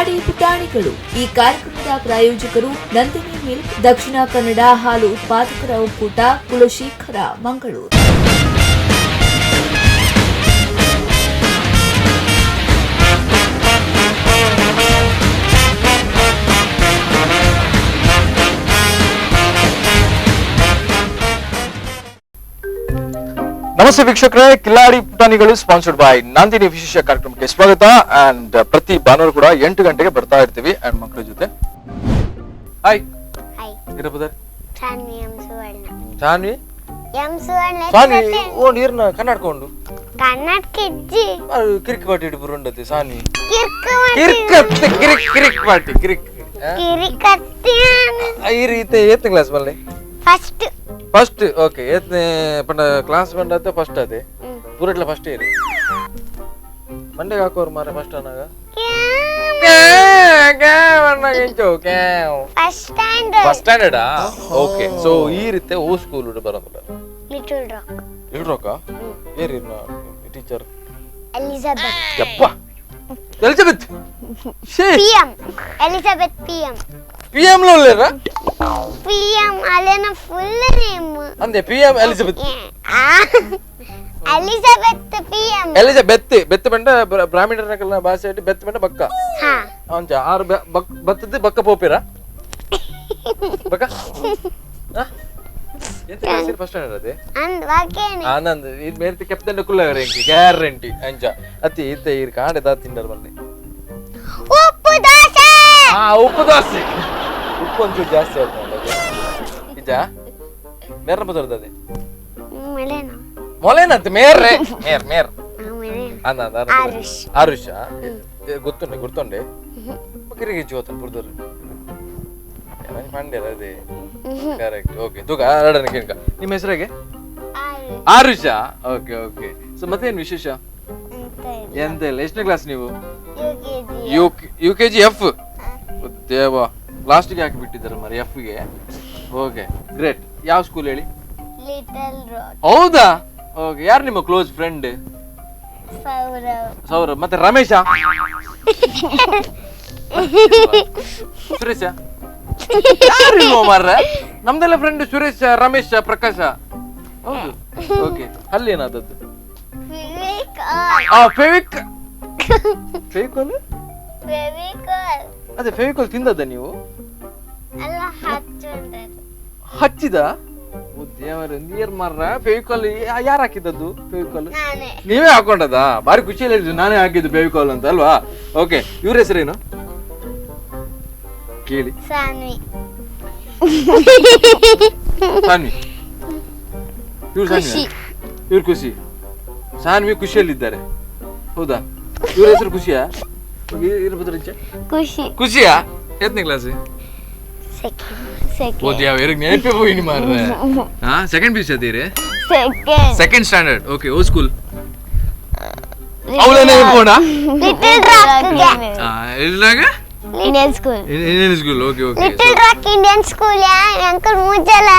ಕಿಲಾಡಿ ಪುಟಾಣಿಗಳು. ಈ ಕಾರ್ಯಕ್ರಮದ ಪ್ರಾಯೋಜಕರು ನಂದಿನಿ ಮಿಲ್ಕ್, ದಕ್ಷಿಣ ಕನ್ನಡ ಹಾಲು ಉತ್ಪಾದಕರ ಒಕ್ಕೂಟ, ಕುಲಶೇಖರ, ಮಂಗಳೂರು. ನಮಸ್ತೆ ವೀಕ್ಷಕರೇ, ಕಿಲಾಡಿ ಪುಟಾಣಿಗಳು ಸ್ಪಾನ್ಸರ್ಡ್ ಬೈ ನಂದಿನಿ ವಿಶೇಷ ಕಾರ್ಯಕ್ರಮಕ್ಕೆ ಸ್ವಾಗತ. ಅಂಡ್ ಪ್ರತಿ ಭಾನುವಾರ ಕೂಡ 8 ಗಂಟೆಗೆ ಬರ್ತಾ ಇರ್ತೀವಿ ಅಂಡ್ ಮಕ್ಕಳ ಜೊತೆ. ಹಾಯ್ ಇರಬದರ್ ಜಾನ್ವಿ ಸಾನ್ವಿ ಓ ನೀರ್ನ ಕನ್ನಡಕೊಂಡು ಕಿರಿಕ್ ಪಾಟಿ ಇಟ್ಟು ಬರುಂಡತಿ ಸಾನ್ವಿ ಕಿರಿಕ್ ಕಿರಿಕ್ ಕಿರಿಕ್ ಪಾಟಿ ಕಿರಿಕ್ ಈ ರೀತಿ ಏತ್ನೇ ಕ್ಲಾಸ್ ಬಲ್ಲೆ ಫಸ್ಟ್ ಓಕೆ ಏತ್ನೇ ಪಂಡ ಕ್ಲಾಸ್ ಬಂಡತ್ತೆ ಫಸ್ಟ್ ಅದೇ ಪೂರಟ್ಲ ಫಸ್ಟ್ ಏರಿ ಮಂಡೆಗೆ ಹಾಕೋರು ಮಾರೆ ಫಸ್ಟ್ ಅನ್ನಾಗ ಫಸ್ಟ್ ಸ್ಟ್ಯಾಂಡರ್ಡ್ ಓಕೆ ಸೊ ಈ ರೀತಿ ಓ ಸ್ಕೂಲ್ ಬರೋದಿಲ್ಲ ಲಿಟಲ್ ರಾಕ್ ಏರಿ ಟೀಚರ್ ಎಲಿಜಬೆತ್ PM లో లేరా PM అలేనా ఫుల్ నేమ్ అంతే PM ఎలిజబెత్ ఎలిజబెత్ బెత్ బండ బ్రాహ్మణ రకల భాష ఏంటి బెత్ బండ బక్క హా అంచా ఆరు బత్తది బక్క పోపిరా బక్క ಎಂತ ಹೆಸರು ಫಸ್ಟ್ ಸ್ಟ್ಯಾಂಡರ್ಡ್ ಅದೇ ಅಂದ್ ವಾಕೇನೆ ಆನಂದ್ ಇದು ಮೇರ್ತಿ ಕೆಪ್ಟನ್ ಕುಲ್ಲವರೆ ಗ್ಯಾರಂಟಿ ಅಂಚಾ ಅತಿ ಇತ್ತೆ ಈ ಕಾಡೆ ದಾ ತಿಂಡರ್ ಬನ್ನಿ ಉಪ್ಪು ದೋಸೆ ಉಪ್ಪು ದೋಸೆ ಉಪ್ಪು ಒಂಚೂರು ಜಾಸ್ತಿ ಆಯ್ತು ನೋಡೋದು ಇಜ ಮೇರ ಬದರ್ದದೆ ಮೊಲೇನಂತ ಮೇರ್ರೆ ಮೇರ್ ಆರುಷ ಗುರ್ತೊಂಡೆ ಕಿರಿಗೆ ಜೋತನ್ ಪುರ್ದರ್ ಪಂಡ್ಯರ ಅದೇ ಕರೆಕ್ಟ್ ಓಕೆ ತೂಕ ಎರಡನೇ ಕೇಳ್ಕ ನಿಮ್ಮ ಹೆಸರಿಗೆ ಆರುಷ ಓಕೆ ಓಕೆ ಸೊ ಮತ್ತೇನು ವಿಶೇಷ ಎಂತ ಇಲ್ಲ ಎಷ್ಟನೇ ಕ್ಲಾಸ್ ನೀವು UKG F ದೇವ ಲಾಸ್ಟ್ಗೆ ಹಾಕಿ ಬಿಟ್ಟಿದ್ದಾರೆ ಮರಿ F ಗೆ ಓಕೆ ಗ್ರೇಟ್ ಯಾವ ಸ್ಕೂಲ್ ಹೇಳಿ ಲಿಟಲ್ ರಾಕ್ ಹೌದಾ ಓಕೆ ಯಾರು ನಿಮ್ಮ ಕ್ಲೋಸ್ ಫ್ರೆಂಡ್ ಸೌರವ್ ಮತ್ತೆ ರಮೇಶ ಸುರೇಶ ಯಾರು ಮಾರ್ರೆ ನಮ್ದೆಲ್ಲ ಫ್ರೆಂಡ್ ಸುರೇಶ ರಮೇಶ ಪ್ರಕಾಶ ಹೌದು ಓಕೆ ಅಲ್ಲಿ ಏನಾದದ್ದು ಫೆವಿಕಾಲ್ ಅದೇ ಫೆವಿಕಾಲ್ ತಿಂದದ ನೀವು ಹಚ್ಚಿದ ನೀರ್ ಮಾರ್ರ ಫೆವಿಕಾಲ್ ಯಾರು ಹಾಕಿದ್ದದ್ದು ಫೆವಿಕಾಲ್ ನೀವೇ ಹಾಕೊಂಡದಾ ಬಾರಿ ಖುಷಿಯಲ್ಲಿ ಹೇಳಿದ್ರು ನಾನೇ ಹಾಕಿದ್ದು ಫೆವಿಕಾಲ್ ಅಂತ ಅಲ್ವಾ ಓಕೆ ಇವ್ರ ಹೆಸರೇನು ಕೇಳಿ ಸಾನ್ವಿ ಇವ್ರು ಖುಷಿ ಸಾನ್ವಿ ಖುಷಿಯಲ್ಲಿದ್ದಾರೆ ಹೌದಾ ಇವ್ರ ಹೆಸರು ಖುಷಿಯಾ ಖುಷಿಯಾ ಎತ್ತನೇ ಕ್ಲಾಸ್ ನೆನಪೇ ಹೋಗಿ ಮಾರ್ರೆ ಸೆಕೆಂಡ್ ಪಿ ಯು ಸಿ ಅದೇರಿ ಸೆಕೆಂಡ್ ಸ್ಟ್ಯಾಂಡರ್ಡ್ ಓಕೆ ಓ ಸ್ಕೂಲ್ ಅವಳೇನೆ ಹೋಗೋಣ ಇಲ್ಲಾಗ Indian school okay okay Little Rock Indian school uncle ಮುಜಲ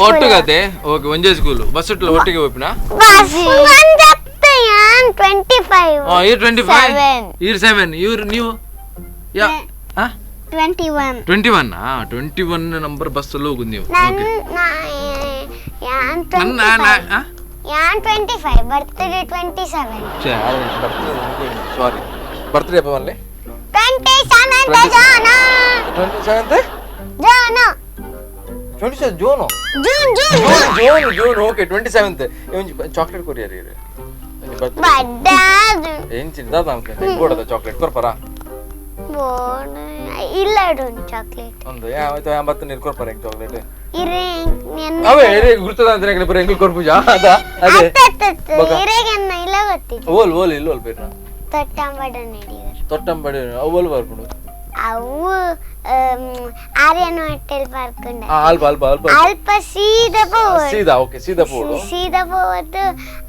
ಒಟ್ಟಿಗೆ ಓಕೆ ಒಂದೇ ಸ್ಕೂಲ್ ಬಸ್ ಒಟ್ಟಿಗೆ ಹೋಗ್ಬಿನಾ ಬಸ್ ಒಂದತ್ತೆ ಯಾನ್ 25 ಇಯರ್ 25 ಇಯರ್ 7 ಇಯರ್ ನೀವು ಯಾ 21 21 ನಂಬರ್ ಬಸ್ ಅಲ್ಲಿ ಹೋಗುದು ನೀವು ಓಕೆ ಯಾನ್ 25 ಬರ್ತ್ಡೇ 27 ಸಾರಿ ಬರ್ತ್ಡೇ ಹಬ್ಬ ಅಲ್ಲಿ 27 ಜಾನ 27 ಜೂನ್ ಓಕೆ 27 ಚಾಕ್ಲೇಟ್ ಕೊರಿಯರ್ ಇದೆ ಏನ್ ಚಿಂತ ಬೋಡದ ಚಾಕ್ಲೇಟ್ ಕೊರ್ಪರ ಇಲ್ಲ ಚಾಕ್ಲೇಟ್ ಒಂದು ಯಾವತ್ತು 80 ನೀರು ಕೊರ್ಪರ ಹೆಂಗ್ ಚಾಕ್ಲೇಟ್ ಅವೇ ಗುರ್ತದ ಅಂತ ಹೆಂಗ್ ಕೊರ್ಪುಜ ಅದ ಅದೇ ಇಲ್ಲ ಗೊತ್ತಿತ್ತು ಓಲ್ ಇಲ್ಲ ಬೇಡ ತೊಟ್ಟಂಬಡಿ ಅವಲ್ ಬರ್ಬಿಡು ಅವು ಆರ್ಯನ್ ಹೋಟೆಲ್ ಪಾರ್ಕ್ ಅಲ್ಪ ಸೀದಾ ಓಕೆ ಸೀದಾ పోవద్దు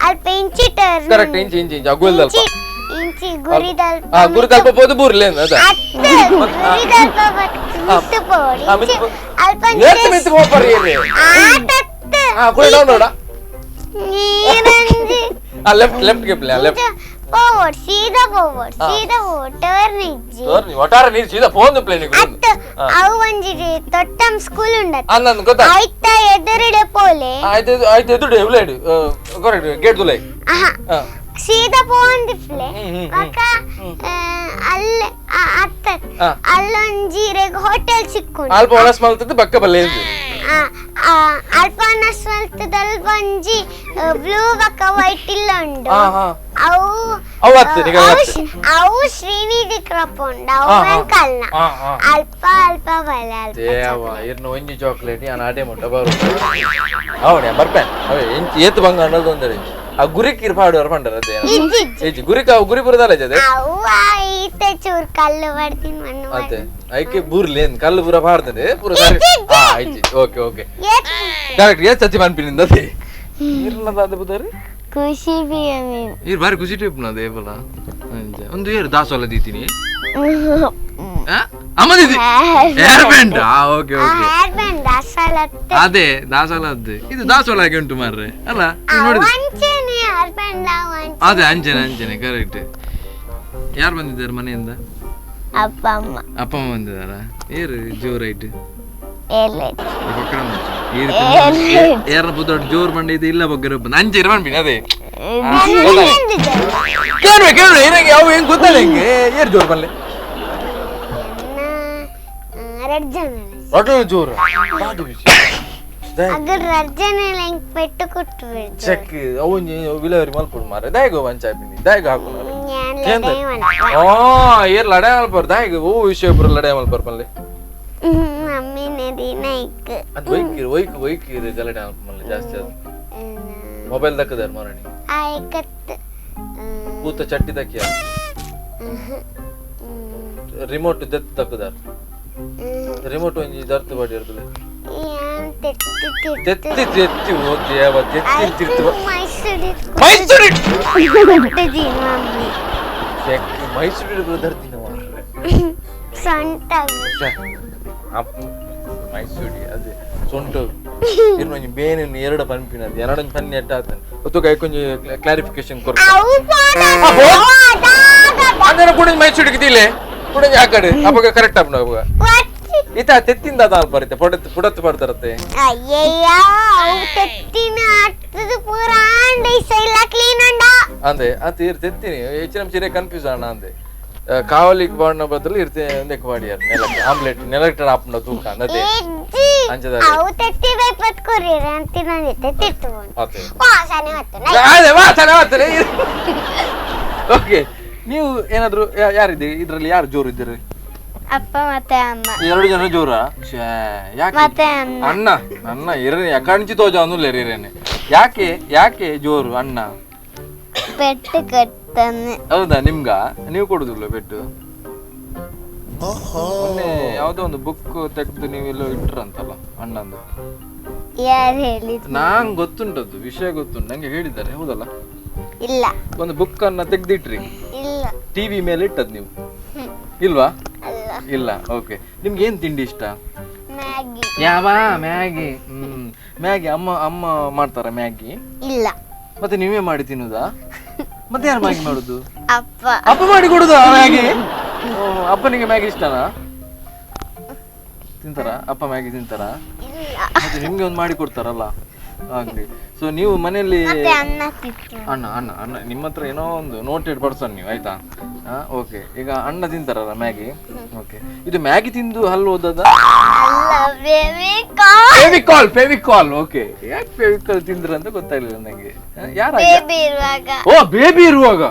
అల్ప ఇంచి టర్న్ కరెక్ట్ ఇంచి అగుల్దల్ప ఇంచి గురిదల్ప గురిదల్ప పోదు బూర్లేంద అద గురిదల్ప మిట్టు పోడి అల్ప నేర్త పోపర్ ఇరే ఆటత్త కుడి డౌన్ రోడా ನೀರಂಜಿ ಲೆಫ್ಟ್ ಗೆ ಪ್ಲೇ ಲೆಫ್ಟ್ forward, ಸೀದಾ ಟರ್ನ್ ಇಜ್ಜಿ ಒಟ್ಟಾರೆ ನೀರು ಸೀದಾ ಫೋನ್ ಪ್ಲೇನಿಗೆ ಅತ್ತ ಅವು ಒಂಜಿ ತೊಟ್ಟಂ ಸ್ಕೂಲ್ ಉಂಡತ್ತ ಅನ್ನಂದು ಗೊತ್ತಾ ಆಯ್ತ ಎದುರುಡೆ ಪೋಲೆ ಆಯ್ತು ಎದುರು ಎವ್ಲೇಡು ಕರೆಕ್ಟ್ ಗೇಟ್ ತುಲೈ ಸೀದಾ ಪೋಂದಿಪ್ಲೆ ಅಕ್ಕ ಅಲ್ಲೇ ಅತ್ತ ಅಲ್ಲೊಂಜಿರೆಗ್ ಹೋಟೆಲ್ ಸಿಕ್ಕೊಂಡು ಅಲ್ಪ ಒಳಸ್ ಮಲ್ತದ್ದು ಬಕ್ಕ ಬಲ್ಲೆ ಅಲ್ಪಾನಸ್ ಮಲ್ತದಲ್ಲಿ ಒಂಜಿ ಬ್ಲೂ ಬಕ್ಕ ವೈಟ್ ಇಲ್ಲ ಉಂಡು ಅವು ಶ್ರೀನಿಧಿ ಕ್ರಪುಂಡ ಅವು ಕಲ್ನ ಅಲ್ಪ ಬಲೆ ದೇವ ಇರ್ನ ಒಂಜಿ ಚಾಕ್ಲೇಟ್ ನಾನು ಆಟೆ ಮುಟ್ಟ ಬರು ಅವನೇ ಬರ್ಪೇನ್ ಅವೇ ಏತು ಬಂಗ ಅನ್ನೋದು ಒಂದರೆ ಆ ಗುರಿಕ್ ಇರ್ಪಾಡು ಪಂಡರ ಗುರಿಕ ಗುರಿ ಬುರದಲ್ಲ ಜದೆ ಅವು ಈತೆ ಚೂರ್ ಕಲ್ಲು ಬಡ್ತೀನಿ ಮಣ್ಣು ಅದೇ ಐಕೆ ಬೂರ್ಲೇನ್ ಕಲ್ಲು ಪೂರ ಪಾಡ್ತದೆ ಪೂರ ಆಯ್ತು ಓಕೆ ಓಕೆ ಕರೆಕ್ಟ್ ಏತ್ ಸತಿ ಮನ್ಪಿನಿಂದ ಅದೇ ಇರ್ಲದ ಬುದಾರಿ ಖುಷಿ ಬಿಯಮಿ ಇರ್ ಬಾರಿ ಖುಷಿ ಟೈಪ್ ನಾ ದೇವಲ ಒಂದು ಏರು ದಾಸೋಲ ದೀತೀನಿ ಅಮ್ಮ ದೀದಿ hair band okay okay hair band ದಾಸಲತ್ತೆ ಅದೇ ದಾಸೋಲದ್ದು ಇದು ದಾಸೋಲ ಆಗಿ ಉಂಟು ಮಾರ್ರೆ ಅಲ್ಲ ನೋಡಿ ವಂಚನೆ ಹೇರ್ ಬ್ಯಾಂಡ್ ಅದೇ ಅಂಚನೆ ಕರೆಕ್ಟ್ ಯಾರು ಬಂದಿದ್ದಾರೆ ಮನೆಯಿಂದ ಅಪ್ಪ ಅಮ್ಮ ಬಂದಿದ್ದಾರಾ ಏರು ಜೋರೈಟ್ ಏರ್ನ ಪುತ್ರ ಜೋರ್ ಬಂಡಿ ಇದು ಇಲ್ಲ ಬಗ್ಗೆ ಅಂಚೆ ಇರ್ಬಂಡಿ ಅದೇ ಕೇಳ್ವೆ ಏನಾಗಿ ಅವು ಹೆಂಗ್ ಗೊತ್ತಲ್ಲ ಹೆಂಗೆ ಏರ್ ಜೋರ್ ಬಲ್ಲೆ ಒಟ್ಟು ಜೋರ್ ಪೆಟ್ಟು ಕೊಟ್ಟು ಚೆಕ್ ಅವು ವಿಲೇವರಿ ಮಲ್ಪುಡು ಮಾರ ದಾಯಿಗೋ ವಂಚಾಪಿನಿ ದಾಯಿಗ ಹಾಕು ಏರ್ ಲಡೆ ಮಲ್ಪರ್ ದಾಯಿಗ ಓ ವಿಷಯ ಪುರ ಲಡೆ ಮಲ್ಪರ್ ಮಲ್ಲೆ ಮಮ್ಮಿನೇ ದಿನ ಇಕ್ಕ ಅದು ವೈಕಿರು ಗಲಡೆ ಮಲ್ಪರ್ ಜಾಸ್ತಿ ಅದು ಮೊಬೈಲ್ ದಕ್ಕದಾರ ಮಾರಣಿ ಆಯ್ಕತ್ ಕೂತ ಚಟ್ಟಿ ದಕ್ಕಿಯ ರಿಮೋಟ್ ದೆತ್ ದಕ್ಕದಾರ ರಿಮೋಟ್ ಒಂಜಿ ದರ್ತು ಬಾಡಿ ಇರ್ತದೆ ತೆತ್ತಿ ಓದಿ ಯಾವ ತೆತ್ತಿ ತಿರ್ತು ಮೈಸೂರು ದರ್ತಿನ ಮೈಸೂರಿ ಅದೇ ಸೊಂಟು ಇರ್ನೊಂಜಿ ಬೇನೆ ಎರಡು ಪನ್ಪಿನದು ಎರಡೊಂದು ಪನ್ನಿ ಎಟ್ಟ ಆತನ ಒತ್ತು ಕೈ ಕೊಂಚ ಕ್ಲಾರಿಫಿಕೇಶನ್ ಕೊರ್ಕ ಅಂದನ ಕುಡಿದ ಮೈಸೂರಿಗೆ ತಿಲೆ ಕುಡಿದ ಆ ಕಡೆ ಅವಾಗ ಕರೆಕ್ಟ್ ಆಪ್ನ ಅವಾಗ ಈತ ತೆತ್ತಿಂದ ಅದ ಬರುತ್ತೆ ಪುಡತ್ತು ಪಡ್ತಾರತ್ತೆ ಅಂದೆ ಅದು ತೆತ್ತೀನಿ ಹೆಚ್ಚಿನ ಚಿರೆ ಕನ್ಫ್ಯೂಸ್ ಅಣ್ಣ ಅಂದೆ ಕಾವಲಿಗೆ ಬಾಡ್ನ ಬದಲು ಇರ್ತೆ ಒಂದಕ್ಕೆ ಬಾಡಿಯಾರ ನೆಲಕ್ಕೆ ಆಮ್ಲೆಟ್ ನೆಲಕ್ಟರ್ ಆಪ್ನ ತೂಕ ಅನ್ನದೆ ಅಂಚದ ಓಕೆ ನೀವು ಏನಾದ್ರು ಯಾರಿದ್ದೀರಿ ಇದ್ರಲ್ಲಿ ಯಾರು ಜೋರು ಇದ್ದೀರಿ ಅಪ್ಪ ಮತ್ತೆ ಅಮ್ಮ ಎರಡು ಜನ ಜೋರ ಯಾಕೆ ಅಣ್ಣ ಇರೇನೆ ಯಾಕಂಚಿ ತೋಜ ಅನ್ನುಲ್ಲೇರೇನೆ ಯಾಕೆ ಜೋರು ಅಣ್ಣ ಪೆಟ್ಟು ಕಟ್ತಾನೆ ಹೌದಾ ನಿಮ್ಗ ನೀವು ಕೊಡುದಿಲ್ಲ ಪೆಟ್ಟು ಮೊನ್ನೆ ಯಾವ್ದೋ ಒಂದು ಬುಕ್ ತೆಗೆದು ನೀವೆಲ್ಲೋ ಇಟ್ರಂತಲ್ಲ ಅಣ್ಣಂದು ಯಾರು ಹೇಳಿದ್ರು ನಾನ್ ಗೊತ್ತುಂಟದ್ದು ವಿಷಯ ಗೊತ್ತುಂಟು ನಂಗೆ ಹೇಳಿದ್ದಾರೆ ಹೌದಲ್ಲ ಇಲ್ಲ ಒಂದು ಬುಕ್ ಅನ್ನ ತೆಗ್ದಿಟ್ರಿ ಇಲ್ಲ ಟಿವಿ ಮೇಲೆ ಇಟ್ಟದ್ ನೀವು ಇಲ್ವಾ ಇಲ್ಲ ಓಕೆ ನಿಮ್ಗೆ ಏನ್ ತಿಂಡಿ ಇಷ್ಟ ಮ್ಯಾಗಿ ಯಾವ ಮ್ಯಾಗಿ ಮ್ಯಾಗಿ ಅಮ್ಮ ಮಾಡ್ತಾರ ಮ್ಯಾಗಿ ಇಲ್ಲ ಮತ್ತೆ ನೀವೇ ಮಾಡಿ ತಿನ್ನುದಾ ಮತ್ತೆ ಯಾರು ಮ್ಯಾಗಿ ಮಾಡುದು ಅಪ್ಪ ಮಾಡಿ ಕೊಡುದು ಮ್ಯಾಗಿ ಅಪ್ಪನಿಗೆ ಮ್ಯಾಗಿ ಇಷ್ಟನಾ ತಿಂತಾರ ಅಪ್ಪ ಮ್ಯಾಗಿ ತಿಂತಾರ ಮತ್ತೆ ನಿಮ್ಗೆ ಒಂದು ಮಾಡಿ ಕೊಡ್ತಾರಲ್ಲ ಆಗ್ಲಿ ಸೊ ನೀವು ಮನೆಯಲ್ಲಿ ಅಣ್ಣ ನಿಮ್ಮ ಹತ್ರ ಏನೋ ಒಂದು ನೋಟೆಡ್ ಪರ್ಸನ್ ನೀವು ಆಯ್ತಾ ಓಕೆ ಈಗ ಅಣ್ಣ ತಿಂತಾರಲ್ಲ ಮ್ಯಾಗಿ ಓಕೆ ಇದು ಮ್ಯಾಗಿ ತಿಂದು ಹಲ್ಲು ಓದದ ಫೆವಿಕಾಲ್ ಓಕೆ ಯಾಕೆ ಫೆವಿಕಾಲ್ ತಿಂದ್ರ ಅಂತ ಗೊತ್ತಾಗ್ಲಿಲ್ಲ ನಂಗೆ ಯಾರ ಬೇಬಿ ಇರುವಾಗ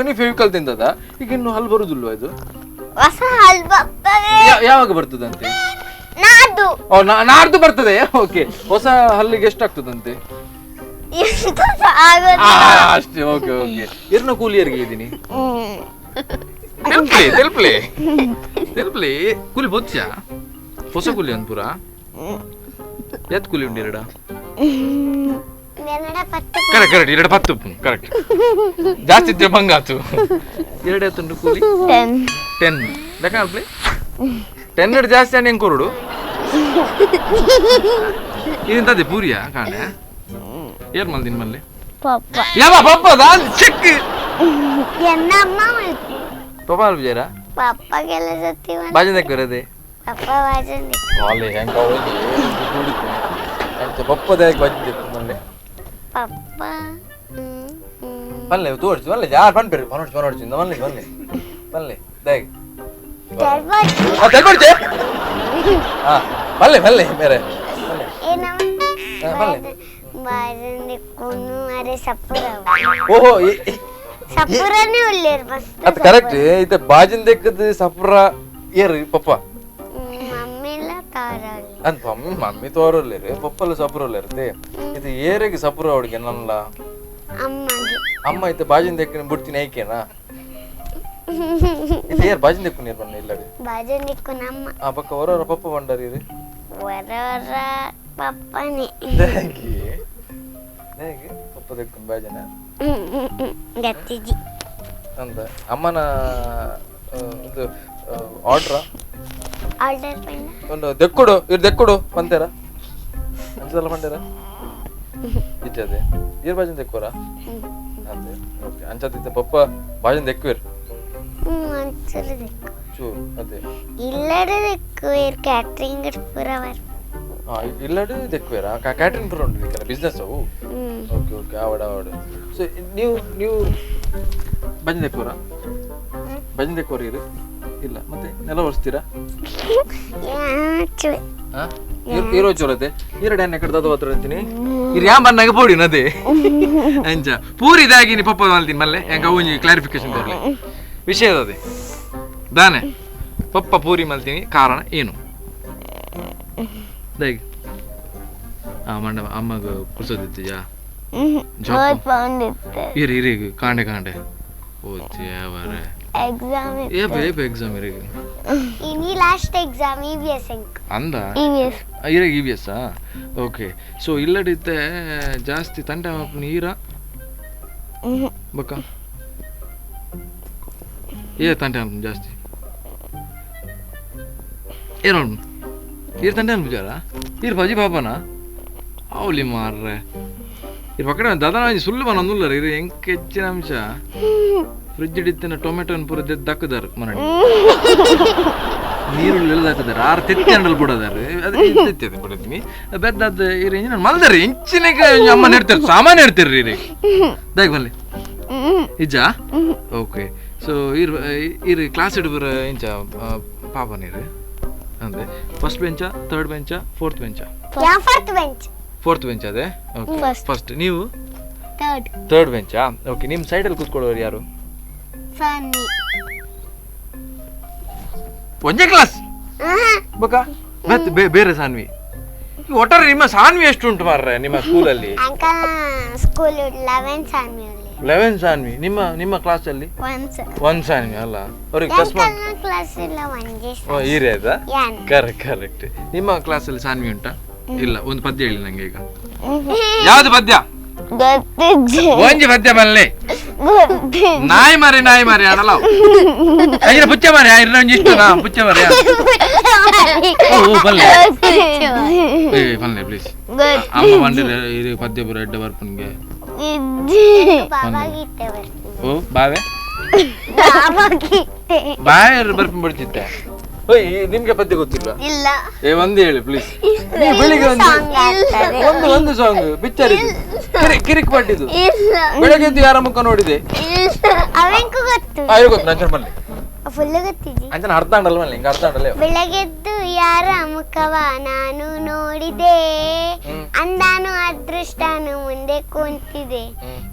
ನೀವು ಫೆವಿಕಾಲ್ ತಿಂದದ ಈಗ ಇನ್ನು ಹಲ್ಲು ಬರುದಿಲ್ವಾ ಇದು ಯಾವಾಗ ಬರ್ತದಂತೆ ನಾಡ್ದು ಬರ್ತದೆ ಓಕೆ ಹೊಸ ಹಲ್ಲಿಗೆ ಎಷ್ಟಾಗ್ತದಂತೆ ಅಷ್ಟೇ ಓಕೆ ಇರ್ನ ಕೂಲಿಯರ್ಗೆ ಇದ್ದೀನಿ ತೆಲ್ಪ್ಲೆ ಕೂಲಿ ಬೋತ್ಸ ಹೊಸ ಕೂಲಿ ಅಂತ ಪೂರ ಎತ್ ಕೂಲಿ ಉಂಟು ಎರಡ ಕರೆಕ್ಟ್ 2 ಕರೆಕ್ಟ್ ಜಾಸ್ತಿ ಇದ್ರೆ ಬಂಗಾತು 2 ಎತ್ತುಂಟು ಕೂಲಿ 10 ಲೆಕ್ಕ ಅಲ್ಪ್ಲೆ 10 ಜಾಸ್ತಿ ಅಣ್ಣ ಹೆಂಗ್ ಕೊರಡು ಇದಂತದೆ ಪೂರಿಯಾ ಕಾಣೆ ಏರ್ ಮಲ್ದಿನ ಮಲ್ಲಿ ಯಾವ ಪಪ್ಪ ಚಿಕ್ಕ ಎನ್ನಮ್ಮ ಪಪ್ಪ ಅಲ್ಪ ಜರ ಪಪ್ಪ ಕೆಲಸ ಬಾಜನ್ ತೆಕ್ಕೋರದೆ ಪಪ್ಪ ವಾಜನ್ ಅಲ್ಲಿ ಹೆಂಗ ಹೋಗಿ ಅಂತ ಪಪ್ಪದ ಬಾಜನ್ ತೆಕ್ಕು ಮೊನ್ನೆ ಪಪ್ಪ ಬಲ್ಲೆ ತೋರಿಸಿ ಬಲ್ಲೆ ಯಾರು ಬಂದ್ಬಿಡ್ರಿ ನೋಡ್ಸಿ ಬಲ್ಲೆ ದೇಗ್ ತೆಗ್ಕೊಡ್ತೆ ಹಾ ಬಲ್ಲೆ ಬೇರೆ ಬಾಜನ್ ತೆಕ್ಕೊಂಡು ಅರೆ ಸಪುರ ಓಹೋ ಸಪುರನೇ ಒಳ್ಳೆಯರು ಬಸ್ ಅದು ಕರೆಕ್ಟ್ ಇದು ಬಾಜನ್ ತೆಕ್ಕದ ಸಪ್ರ ಏರು ಪಪ್ಪ ಮಮ್ಮಿ ಎಲ್ಲ ತಾರಲ್ಲಿ ಅಂತ ಮಮ್ಮಿ ತೋರಲ್ಲೇರಿ ಪಪ್ಪಲ್ಲ ಸಪುರಲ್ಲ ಇರುತ್ತೆ ಇದು ಏರಿಗೆ ಸಪುರ ಅವಳಿಗೆ ನನ್ನಲ್ಲ ಅಮ್ಮಗೆ ಅಮ್ಮ ಇತ್ತು ಬಾಜಿನ ತೆಕ್ಕ ಬಿಡ್ತೀನಿ ಐಕೆನಾ ಇದು ಏರ್ ಬಾಜಿನ ತೆಕ್ಕು ನೀರು ಬಣ್ಣ ಇಲ್ಲ ಬಾಜನ್ ತೆಕ್ಕೊಂಡು ಅಮ್ಮ ಆ ಪಕ್ಕ ಹೊರ ಪಪ್ಪ ಬಂಡಾರಿ ರೀ ವರ ಪಪ್ಪನೇ ಹೇಗೆ ಪಪ್ಪ ತೆಕ್ಕೊಂಡು ಬಾಜನ ಗತ್ತಿಜಿ ಅಂತ ಅಮ್ಮನ ಒಂದು ಆರ್ಡ್ರ ಆರ್ಡರ್ ಪಂಡ ಒಂದು ದೆಕ್ಕುಡು ಬಂತೇರ ಅಂಚದಲ್ಲ ಬಂಡೇರ ಇಜ್ಜದೆ ಏರ್ ಬಾಜಿನ ತೆಕ್ಕೋರ ಅಂತೆ ಓಕೆ ಅಂಚದಿದ್ದ ಪಪ್ಪ ಬಾಜಿನ ತೆಕ್ಕುವೇರು ಒಂಚೂರು ತೆಕ್ಕು ಚೂರು ಅದೇ ಇಲ್ಲಡೆ ತೆಕ್ಕು ಕ್ಯಾಟ್ರಿಂಗ್ ಪೂರವರ್ ಇಲ್ಲಡೆ ತೆಕ್ಕುವೇರಾ ಕ್ಯಾಟ್ರಿಂಗ್ ಪೂರ ಉಂಟು ಬಿಸ್ನೆಸ್ ಅವು ಓಕೆ ಆವಡ ಸೊ ನೀವು ಬಾಜಿನ ತೆಕ್ಕೋರ ಬಾಜಿನ ತೆಕ್ಕೋರಿ ಇರು ಇಲ್ಲ ಮತ್ತೆ ನೆಲ ಒರೆಸ್ತೀರಾ ಹೀರೋ ಚೋರತೆ ಈರಡೆ ಕಡೆ ದದ ಹತ್ರ ಅಂತೀನಿ ಇರು ಯಾ ಬನ್ನಾಗ ಪೋಡಿ ನದೇ ಅಂಚ ಪೂರಿ ಇದಾಗಿ ನೀ ಪಪ್ಪ ಮಲ್ತೀನಿ ಮಲ್ಲೆ ಹೆಂಗ ಒಂಜಿ ಕ್ಲಾರಿಫಿಕೇಶನ್ ಬರಲಿ ವಿಷಯ ಅದೇ ದಾನೆ ಪಪ್ಪ ಪೂರಿ ಮಲ್ತೀನಿ ಕಾರಣ ಏನು ದೈಗ್ ಮಂಡ ಅಮ್ಮಗ ಕುರ್ಸೋದಿತ್ತೀಯಾ ಇರಿ ಕಾಂಡೆ ಓ ದೇವರೇ ಎಕ್ಸಾಮ್ ಎಕ್ಸಾಮ್ ಇರಿಗೆ ಇನಿ ಲಾಸ್ಟ್ ಎಕ್ಸಾಮ್ EVS ಅಂದ EVS ಇರಿಗೆ EVS ಓಕೆ ಸೊ ಇಲ್ಲಡಿತ್ತೆ ಜಾಸ್ತಿ ತಂಟೆ ನೀರ ಬಕ್ಕ ತಂಟೆ ಜಾಸ್ತಿ ಏನು ಈರ್ ತಂಟೆ ಅನ್ಪುಜಾರ ಈರ್ ಭಜಿ ಪಾಪನ ಅವಲಿ ಮಾರ್ರೆ ಇರ್ ಪಕ್ಕಡ ದಾದಾ ಸುಳ್ಳು ಬನ್ನೊಂದುಲ್ಲರ ಇರು ಹೆಂಗೆ ಹೆಚ್ಚಿನ ಅಂಶ ಫ್ರಿಜ್ ಹಿಡಿತಿನ ಟೊಮೆಟೊನ ಪೂರ ದಕ್ಕದಾರ ಮನಡಿ ನೀರುಳ್ಳಿ ಎಲ್ಲ ಹಾಕಿದಾರೆ 6 ತೆತ್ತಿ ಅಂಡಲ್ ಬಿಡೋದಾರ ಅದು ಬಿಡತ್ನಿ ಬೆದ್ದದ ಇರಿ ನಾನು ಮಲ್ದಾರಿ ಇಂಚಿನ ಅಮ್ಮ ನೆಡ್ತಾರೆ ಸಾಮಾನ್ಯ ಇರ್ತೀರಿ ರೀ ದಾಗ ಬಲ್ಲಿ ಇಜ್ಜ ಓಕೆ ಸೊ ಇರು ಕ್ಲಾಸ್ ಹಿಡಿಬರ ಇಂಚ ಪಾಪ ನೀರು ಅಂದ್ರೆ ಫಸ್ಟ್ ಬೆಂಚಾ ಥರ್ಡ್ ಬೆಂಚಾ ಫೋರ್ತ್ ಬೆಂಚಾ ಫೋರ್ತ್ ಬೆಂಚ್ ಅದೇ ಓಕೆ ಫಸ್ಟ್ ನೀವು ಥರ್ಡ್ ಬೆಂಚಾ ಓಕೆ ನಿಮ್ಮ ಸೈಡಲ್ಲಿ ಕೂತ್ಕೊಳ್ಳೋರು ಯಾರು ಒಂದೇ ಕ್ಲಾಸ್ ಬಕ ಮತ್ತೆ ಬೇರೆ ಸಾನ್ವಿ ಒಟ್ಟಾರೆ ನಿಮ್ಮ ಸಾನ್ವಿ ಎಷ್ಟು ಉಂಟು ಮಾರ್ರೆ ನಿಮ್ಮ ಸ್ಕೂಲಲ್ಲಿ ಸ್ಕೂಲ್ 11 ಸಾನ್ವಿ 11 ಸಾನ್ವಿ ನಿಮ್ಮ ಕ್ಲಾಸಲ್ಲಿ 1 ಸಾನ್ವಿ ಅಲ್ಲ ಅವ್ರಿಗೆ ಚಸ್ಮಾ ಕ್ಲಾಸ್ ಇಲ್ಲ ಒಂದೇ ಈರೇ ಆಯ್ತಾ ಕರೆಕ್ಟ್ ನಿಮ್ಮ ಕ್ಲಾಸಲ್ಲಿ ಸಾನ್ವಿ ಉಂಟಾ ಇಲ್ಲ ಒಂದು ಪದ್ಯ ಹೇಳಿ ನಂಗೆ ಈಗ ಯಾವ್ದು ಪದ್ಯ ಒಂಜಿ ಪದ್ಯ ಬಲ್ಲೆ ನಾಯಿ ಮಾರಿ ಆಡಲ್ಲ ಐರ ಪುಚ್ಚ ಮಾರಿ ಐರ ಇಷ್ಟು ನಾ ಪುಚ್ಚ ಮಾರಿ ಬಲ್ಲೆ ಬಲ್ಲೆ ಪ್ಲೀಸ್ ಅಮ್ಮ ಬಂದಿರ ಇದು ಪದ್ಯ ಪುರ ಎಡ್ಡ ಬರ್ಪನ್ಗೆ ಓ ಬಾವೆ ಬರ್ಪನ್ ಬಿಡ್ತಿತ್ತೆ ನಿಮ್ಗೆ ಪದ್ಯ ಗೊತ್ತಿಲ್ಲ ಇಲ್ಲ ಒಂದು ಹೇಳಿ ಪ್ಲೀಸ್ ಬೆಳಿಗ್ಗೆ ಒಂದು ಸಾಂಗ್ ಪಿಕ್ಚರ್ ಇದು ಕಿರಿಕ್ ಪಟ್ಟಿದ್ದು ಬೆಳಗ್ಗೆ ಎದ್ದು ಯಾರ ಮುಖ ನೋಡಿದೆ ಗೊತ್ತು ನಂಚನ ಬನ್ನಿ ಫುಲ್ ಗೊತ್ತಿದ್ದಿ ಅಂಚನ ಅರ್ಥ ಆಗಲ್ಲ ಮಲ್ಲಿ ಹಿಂಗ ಅರ್ಥ ಆಗಲ್ಲ ಬೆಳಗೆದ್ದು ಯಾರ ಮುಖವ ನಾನು ನೋಡಿದೆ ಅಂದಾನು ಅದೃಷ್ಟನು ಮುಂದೆ ಕುಂತಿದೆ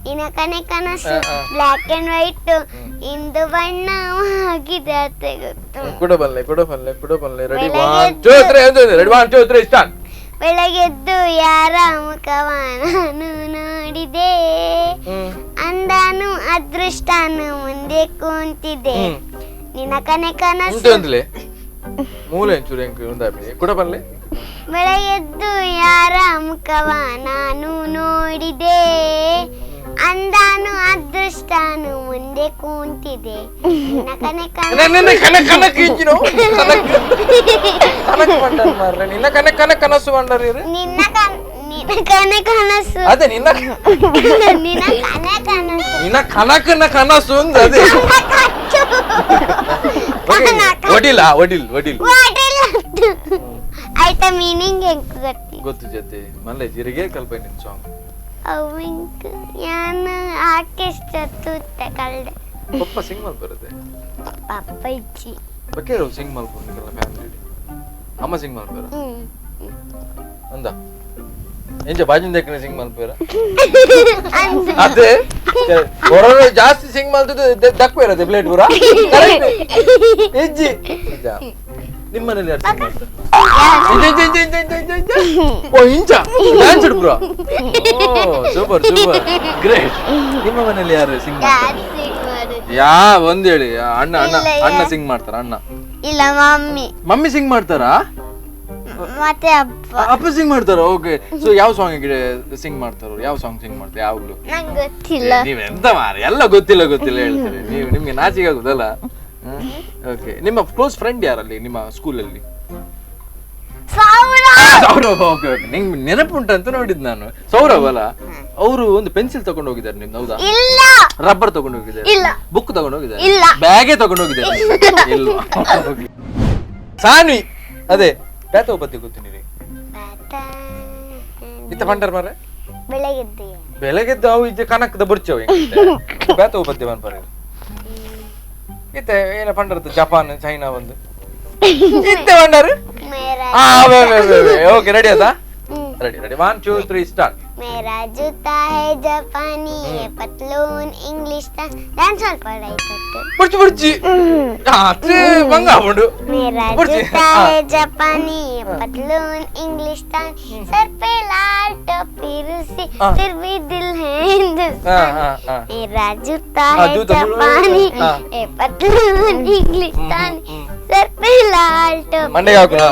ನಿನ್ನ ಕನೆ ಕನಸು ಬ್ಲಾಕ್ ಅಂಡ್ ವೈಟ್ ಇಂದು ಬಣ್ಣವಾಗಿದೆ ಅಂತ ಗೊತ್ತು ಕೊಡಬಲ್ಲೆ ರೆಡಿ 1 2 3 ಸ್ಟಾರ್ಟ್ ಬೆಳಗೆದ್ದು ಯಾರ ಮುಖವ ನಾನು ನೋಡಿದೆ ಅಂದಾನು ಅದೃಷ್ಟನು ಮುಂದೆ ಕುಂತಿದೆ ನಿನ್ನ ಕನೆ ಕನಸು ಮೂಲೆ ಒಂಚೂರು ಕೊಡಬಲ್ಲೆ ಬೆಳಗೆದ್ದು ಯಾರ ಮುಖವ ನಾನು ನೋಡಿದೆ ಅಂದಾನು ಅದೃಷ್ಟನು ಮುಂದೆ ಕೂಂತಿದೆ ನಿನ್ನ ಕನೆ ಕನಸು ಕನಕ ಬಂಡಾರ ಮಾರ್ರೆ ನಿನ್ನ ಕನಕ ಕನಸು ಬಂಡಾರ ಇರು ನಿನ್ನ ಕನೆ ಕನಸು ಅದೇ ನಿನ್ನ ನಿನ್ನ ಕನೆ ಕನಸು ನಿನ್ನ ಕನಕನ ಕನಸು ಅಂದ ಅದೇ ಒಡಿಲ್ ಆಯ್ತಾ ಮೀನಿಂಗ್ ಹೆಂಗ್ ಗೊತ್ತು ಜೊತೆ ಮಲ್ಲೆ ಜಿರಿಗೆ ಕಲ್ಪ ನಿನ್ ಸಾಂಗ್ ಅವಿಂಕ್ ಯಾನ ಆರ್ಕೆಸ್ಟ್ರಾ ಕಲ್ದೆ ಪಪ್ಪ ಸಿಂಗ್ ಮಲ್ ಬರುತ್ತೆ ಪಪ್ಪ ಇಚ್ಚಿ ಬಕೇರು ಸಿಂಗ್ ಮಲ್ ಬಂದಿಲ್ಲ ಫ್ಯಾಮಿಲಿ ಅಮ್ಮ ಸಿಂಗ್ ಮಲ್ ಬರ ಅಂದ ಎಂಜ ಬಾಜಿನ ದೇಕನೆ ಸಿಂಗ್ ಮಲ್ ಬರ ಅದೇ ಹೊರಗೆ ಜಾಸ್ತಿ ಸಿಂಗ್ ಮಲ್ತದ್ದು ದಕ್ಕು ಇರತ್ತೆ ಪ್ಲೇಟ್ ಪೂರ ಹೆಜ್ಜಿ ನಿಮ್ಮ ಮನೇಲಿ ಯಾರು ಸಿಂಗ್ ಮಾಡ್ತಾರೆ ಓ ಇಂಚ ಡ್ಯಾನ್ಸ್ ಪೂರ ಸೂಪರ್ ಸೂಪರ್ ಗ್ರೇಟ್ ನಿಮ್ಮ ಮನೇಲಿ ಯಾರು ಸಿಂಗ್ ಮಾಡ್ತಾರೆ ಯಾ ಒಂದ್ ಹೇಳಿ ಅಣ್ಣ ಅಣ್ಣ ಅಣ್ಣ ಸಿಂಗ್ ಮಾಡ್ತಾರ ಅಣ್ಣ ಇಲ್ಲ ಮಮ್ಮಿ ಸಿಂಗ್ ಮಾಡ್ತಾರಾ ಮತ್ತೆ ಅಪ್ಪ ಸಿಂಗ್ ಮಾಡ್ತಾರ ಓಕೆ ಸೊ ಯಾವ ಸಾಂಗ್ ಸಿಂಗ್ ಮಾಡ್ತಾರ ಯಾವ ಸಾಂಗ್ ಸಿಂಗ್ ಮಾಡ್ತಾರೆ ಯಾವಾಗ್ಲೂ ನಂಗೆ ಗೊತ್ತಿಲ್ಲ ನೀವ್ ಎಂತ ಮಾರಿ ಎಲ್ಲ ಗೊತ್ತಿಲ್ಲ ಹೇಳ್ತೀರಿ ನೀವು ನಿಮ್ಗೆ ನಾಚಿಕೆ ಆಗುದಲ್ಲ ಓಕೆ ನಿಮ್ಮ ಕ್ಲೋಸ್ ಫ್ರೆಂಡ್ ಯಾರಲ್ಲಿ ನಿಮ್ಮ ಸ್ಕೂಲಲ್ಲಿ ಸೌರವ್ ಓಕೆ ಓಕೆ ನಿಂಗೆ ನೆನಪುಂಟ ಅಂತ ನೋಡಿದ್ ನಾನು ಸೌರವ್ ಅಲ್ಲ ಅವರು ಒಂದು ಪೆನ್ಸಿಲ್ ತಗೊಂಡು ಹೋಗಿದ್ದಾರೆ ನಿಮ್ದು ಹೌದಾ ಇಲ್ಲ ರಬ್ಬರ್ ತಗೊಂಡು ಹೋಗಿದ್ದಾರೆ ಇಲ್ಲ ಬುಕ್ ತಗೊಂಡು ಹೋಗಿದ್ದಾರೆ ಇಲ್ಲ ಬ್ಯಾಗೇ ತಗೊಂಡು ಹೋಗಿದ್ದಾರೆ ಇಲ್ವಾ ಸಾನ್ವಿ ಅದೇ ಬೇತ ಒಬ್ಬತ್ತಿ ಗೊತ್ತಿನಿ ಇತ್ತ ಪಂಟರ್ ಮಾರೆ ಬೆಳಗ್ಗೆದ್ದು ಅವು ಇದ್ದೆ ಕನಕದ ಬುರ್ಚವ್ ಬೇತ ಒಬ್ಬತ್ತಿ ಬನ್ಪರ ಇತ್ತೆ ಏನ ಪಂಡರ್ದು ಜಪಾನ್ ಚೈನಾ ಬಂದು ಇತ್ತೆ ಪಂಡರ್ ಓಕೆ ರೆಡಿ ಅದಾ ರೆಡಿ 1 2 3 ಸ್ಟಾರ್ಟ್ मेरा जूता है जापानी ये पतलून इंग्लिश डांस वाल पढ़ाई करते बुर्ची बुर्ची आते मंगा मुंडू मेरा जूता है जापानी ये पतलून इंग्लिश सर पे लाल टोपी रूसी फिर भी दिल है हिंदुस्तान मेरा जूता है जापानी ये पतलून इंग्लिश सर पे लाल टोपी मंडे का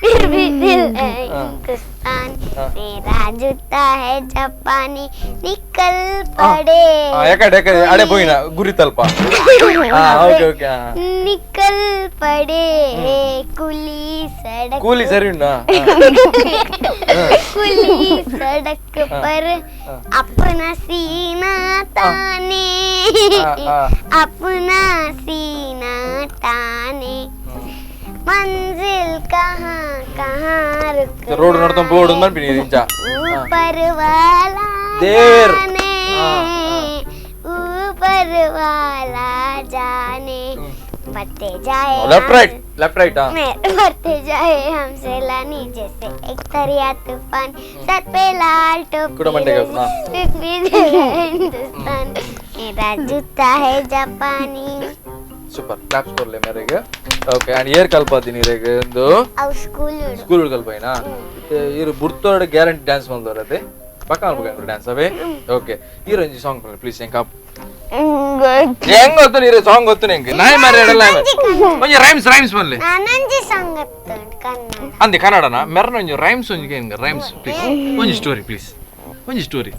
फिर भी दिल है हिंदुस्तान मेरा जूता है जापानी निकल पड़े अड़े पोइना गुरी तल्प ओके ओके निकल पड़े कुली सरी कुली सड़क पर अपना सीना ताने अपना सीना ताने मंजिल कहाँ कहाँ रुक रोड नोडता बोर्ड मन पिनी इंचा ऊपर वाला देर ऊपर वाला जाने बढ़ते जाए लेफ्ट राइट बढ़ते जाए हमसे लानी जैसे एक दरिया तूफान सर पे लाल टोपी हिंदुस्तान मेरा जूता है जापानी ಸೂಪರ್ ಕ್ಲಾಪ್ಸ್ ಕೊಡ್ಲೆ ಮೇರೆಗೆ ಓಕೆ ಅಂಡ್ ಏರ್ ಕಲ್ಪಾತೀನಿ ರೇಗೆ ಒಂದು ಅವು ಸ್ಕೂಲ್ ಕಲ್ಪೈನಾ ಇರು ಬುರ್ತೋಡ ಗ್ಯಾರಂಟಿ ಡ್ಯಾನ್ಸ್ ಮಾಡ್ದೋರದೆ ಪಕ್ಕ ಮಾಡ್ಬೇಕು ಡ್ಯಾನ್ಸ್ ಅವೇ ಓಕೆ ಈ ರಂಜಿ ಸಾಂಗ್ ಪ್ಲೀಸ್ ಹೆಂಗ್ ಗೊತ್ತು ನೀರು ಸಾಂಗ್ ಗೊತ್ತು ನಿಂಗೆ ನಾಯಿ ಮಾರೇಡಲ್ಲ ಒಂಜಿ ರೈಮ್ಸ್ ಬನ್ಲಿ ನಾನಂಜಿ ಸಾಂಗ್ ಗೊತ್ತು ಕನ್ನಡ ಅಂದೆ ಕನ್ನಡನ ಮೆರ್ನ ಒಂಜಿ ರೈಮ್ಸ್ ಒಂಜಿ ಹೆಂಗ ರೈಮ್ಸ್ ಪ್ಲೀಸ್ ಒಂಜಿ ಸ್ಟೋರಿ ಪ್ಲೀಸ್ ಒಂಜಿ ಸ್ಟೋರಿ